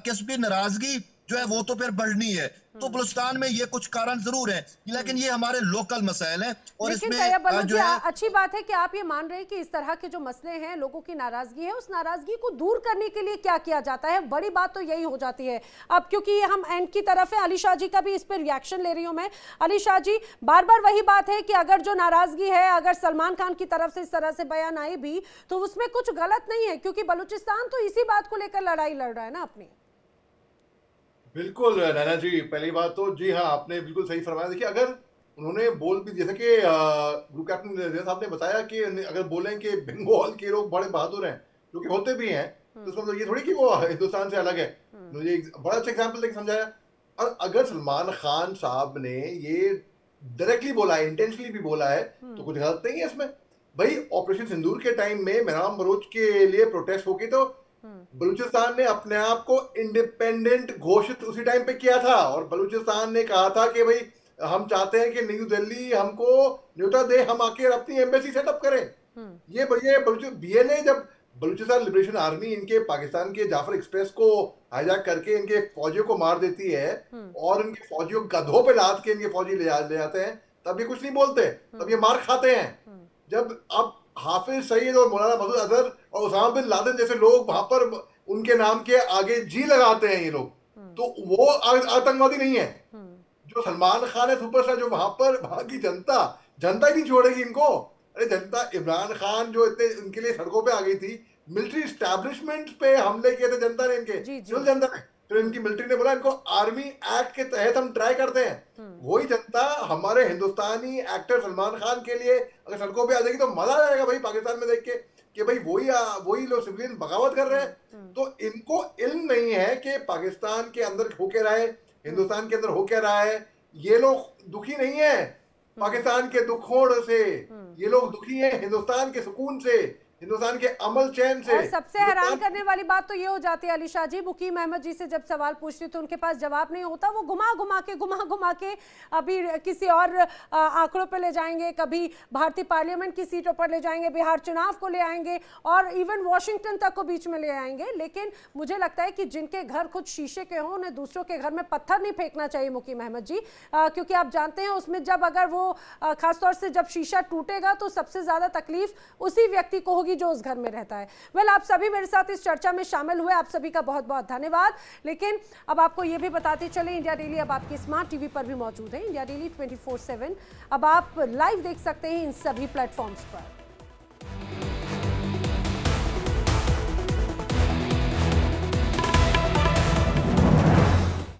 किस्म नाराजगी जो है वो तो फिर बढ़नी है। तो बलूचिस्तान में ये कुछ कारण जरूर है, लेकिन ये हमारे लोकल मसाइल हैं। और लेकिन इसमें जो है अच्छी बात है कि आप ये मान रहे हैं कि इस तरह के जो मसले हैं, लोगों की नाराजगी है, उस नाराजगी को दूर करने के लिए क्या किया जाता है। बड़ी बात तो यही हो जाती है। अब क्योंकि हम एंड की तरफ है, अली शाह जी का भी इस पर रिएक्शन ले रही हूं मैं। अली शाह जी, बार बार वही बात है कि अगर जो नाराजगी है, अगर सलमान खान की तरफ से इस तरह से बयान आए भी, तो उसमें कुछ गलत नहीं है, क्योंकि बलूचिस्तान तो इसी बात को लेकर लड़ाई लड़ रहा है ना अपनी। बिल्कुल नैना जी, पहली बात तो जी हाँ, आपने बिल्कुल सही फरमाया। देखिए, अगर उन्होंने बोल भी, जैसे कि ग्रुप कैप्टन रेजा साहब ने बताया कि अगर बोलें कि बंगाल के लोग बड़े बहादुर हैं, जो कि होते भी हैं, तो उसका मतलब ये थोड़ी कि वो हिंदुस्तान से अलग है। मुझे एक बड़ा अच्छा एग्जाम्पल देकर समझाया। और अगर सलमान खान साहब ने ये डायरेक्टली बोला है, इंटेंशनली भी बोला है, तो कुछ गलत नहीं है इसमें। भाई, ऑपरेशन सिंदूर के टाइम में मेहराम बलोच के लिए प्रोटेस्ट होगी, तो बलूचिस्तान ने अपने आप को इंडिपेंडेंट घोषित उसी टाइम पे किया था। और बलूचिस्तान ने कहा था कि भाई हम चाहते हैं कि न्यू दिल्ली हमको न्योता दे, हम आके अपनी एम्बेसी सेटअप करें। ये बीएलए, जब बलूचिस्तान लिबरेशन आर्मी इनके पाकिस्तान के जाफर एक्सप्रेस को हाईजैक करके इनके फौजियों को मार देती है और इनके फौजियों गधों पे लाद के इनके फौजी ले जाते हैं, तब ये कुछ नहीं बोलते, तब ये मार खाते हैं। जब अब हाफिज सईद और मौलाना मसूद अजहर और उसामा बिन लादेन जैसे लोग वहां पर उनके नाम के आगे जी लगाते हैं ये लोग, तो वो आतंकवादी नहीं है। जो सलमान खान है सुपरस्टार, जो वहां पर वहां की जनता ही नहीं छोड़ेगी इनको। अरे जनता, इमरान खान जो इतने उनके लिए सड़कों पे आ गई थी, मिलिट्री एस्टैब्लिशमेंट पे हमले किए थे जनता ने, इनके सिविल जनता ने, फिर इनकी मिलिट्री ने बोला इनको आर्मी एक्ट के तहत हम ट्राई करते हैं। वही जनता हमारे हिंदुस्तानी एक्टर सलमान खान के लिए अगर सड़कों पे आ जाएगी तो मजा आ जाएगा भाई, पाकिस्तान में देख के कि भाई वही लोग सिविलियन बगावत कर रहे हैं। तो इनको इल्म नहीं है कि पाकिस्तान के अंदर हो क्या रहा है, हिंदुस्तान के अंदर हो क्या रहा है। ये लोग दुखी नहीं है पाकिस्तान के दुखों से, ये लोग दुखी हैं हिंदुस्तान के सुकून से। हिंदुस्तान के अमल चैन से। और सबसे हैरान करने वाली बात तो ये हो जाती है अली शाह जी, मुकीम अहमद जी से जब सवाल पूछती तो उनके पास जवाब नहीं होता, वो घुमा घुमा के अभी किसी और आंकड़ों पे ले जाएंगे, कभी भारतीय पार्लियामेंट की सीटों पर ले जाएंगे, बिहार चुनाव को ले आएंगे और इवन वॉशिंगटन तक को बीच में ले आएंगे। लेकिन मुझे लगता है कि जिनके घर खुद शीशे के हों उन्हें दूसरों के घर में पत्थर नहीं फेंकना चाहिए मुकीम अहमद जी, क्योंकि आप जानते हैं उसमें जब अगर वो खासतौर से जब शीशा टूटेगा तो सबसे ज्यादा तकलीफ उसी व्यक्ति को होगी जो उस घर में रहता है। वेल, आप सभी मेरे साथ इस चर्चा में शामिल हुए, आप सभी का बहुत बहुत धन्यवाद। लेकिन अब आपको यह भी बताते चले, इंडिया डेली अब आपकी स्मार्ट टीवी पर भी मौजूद है। इंडिया डेली 24/7 अब आप लाइव देख सकते हैं इन सभी प्लेटफॉर्म्स पर।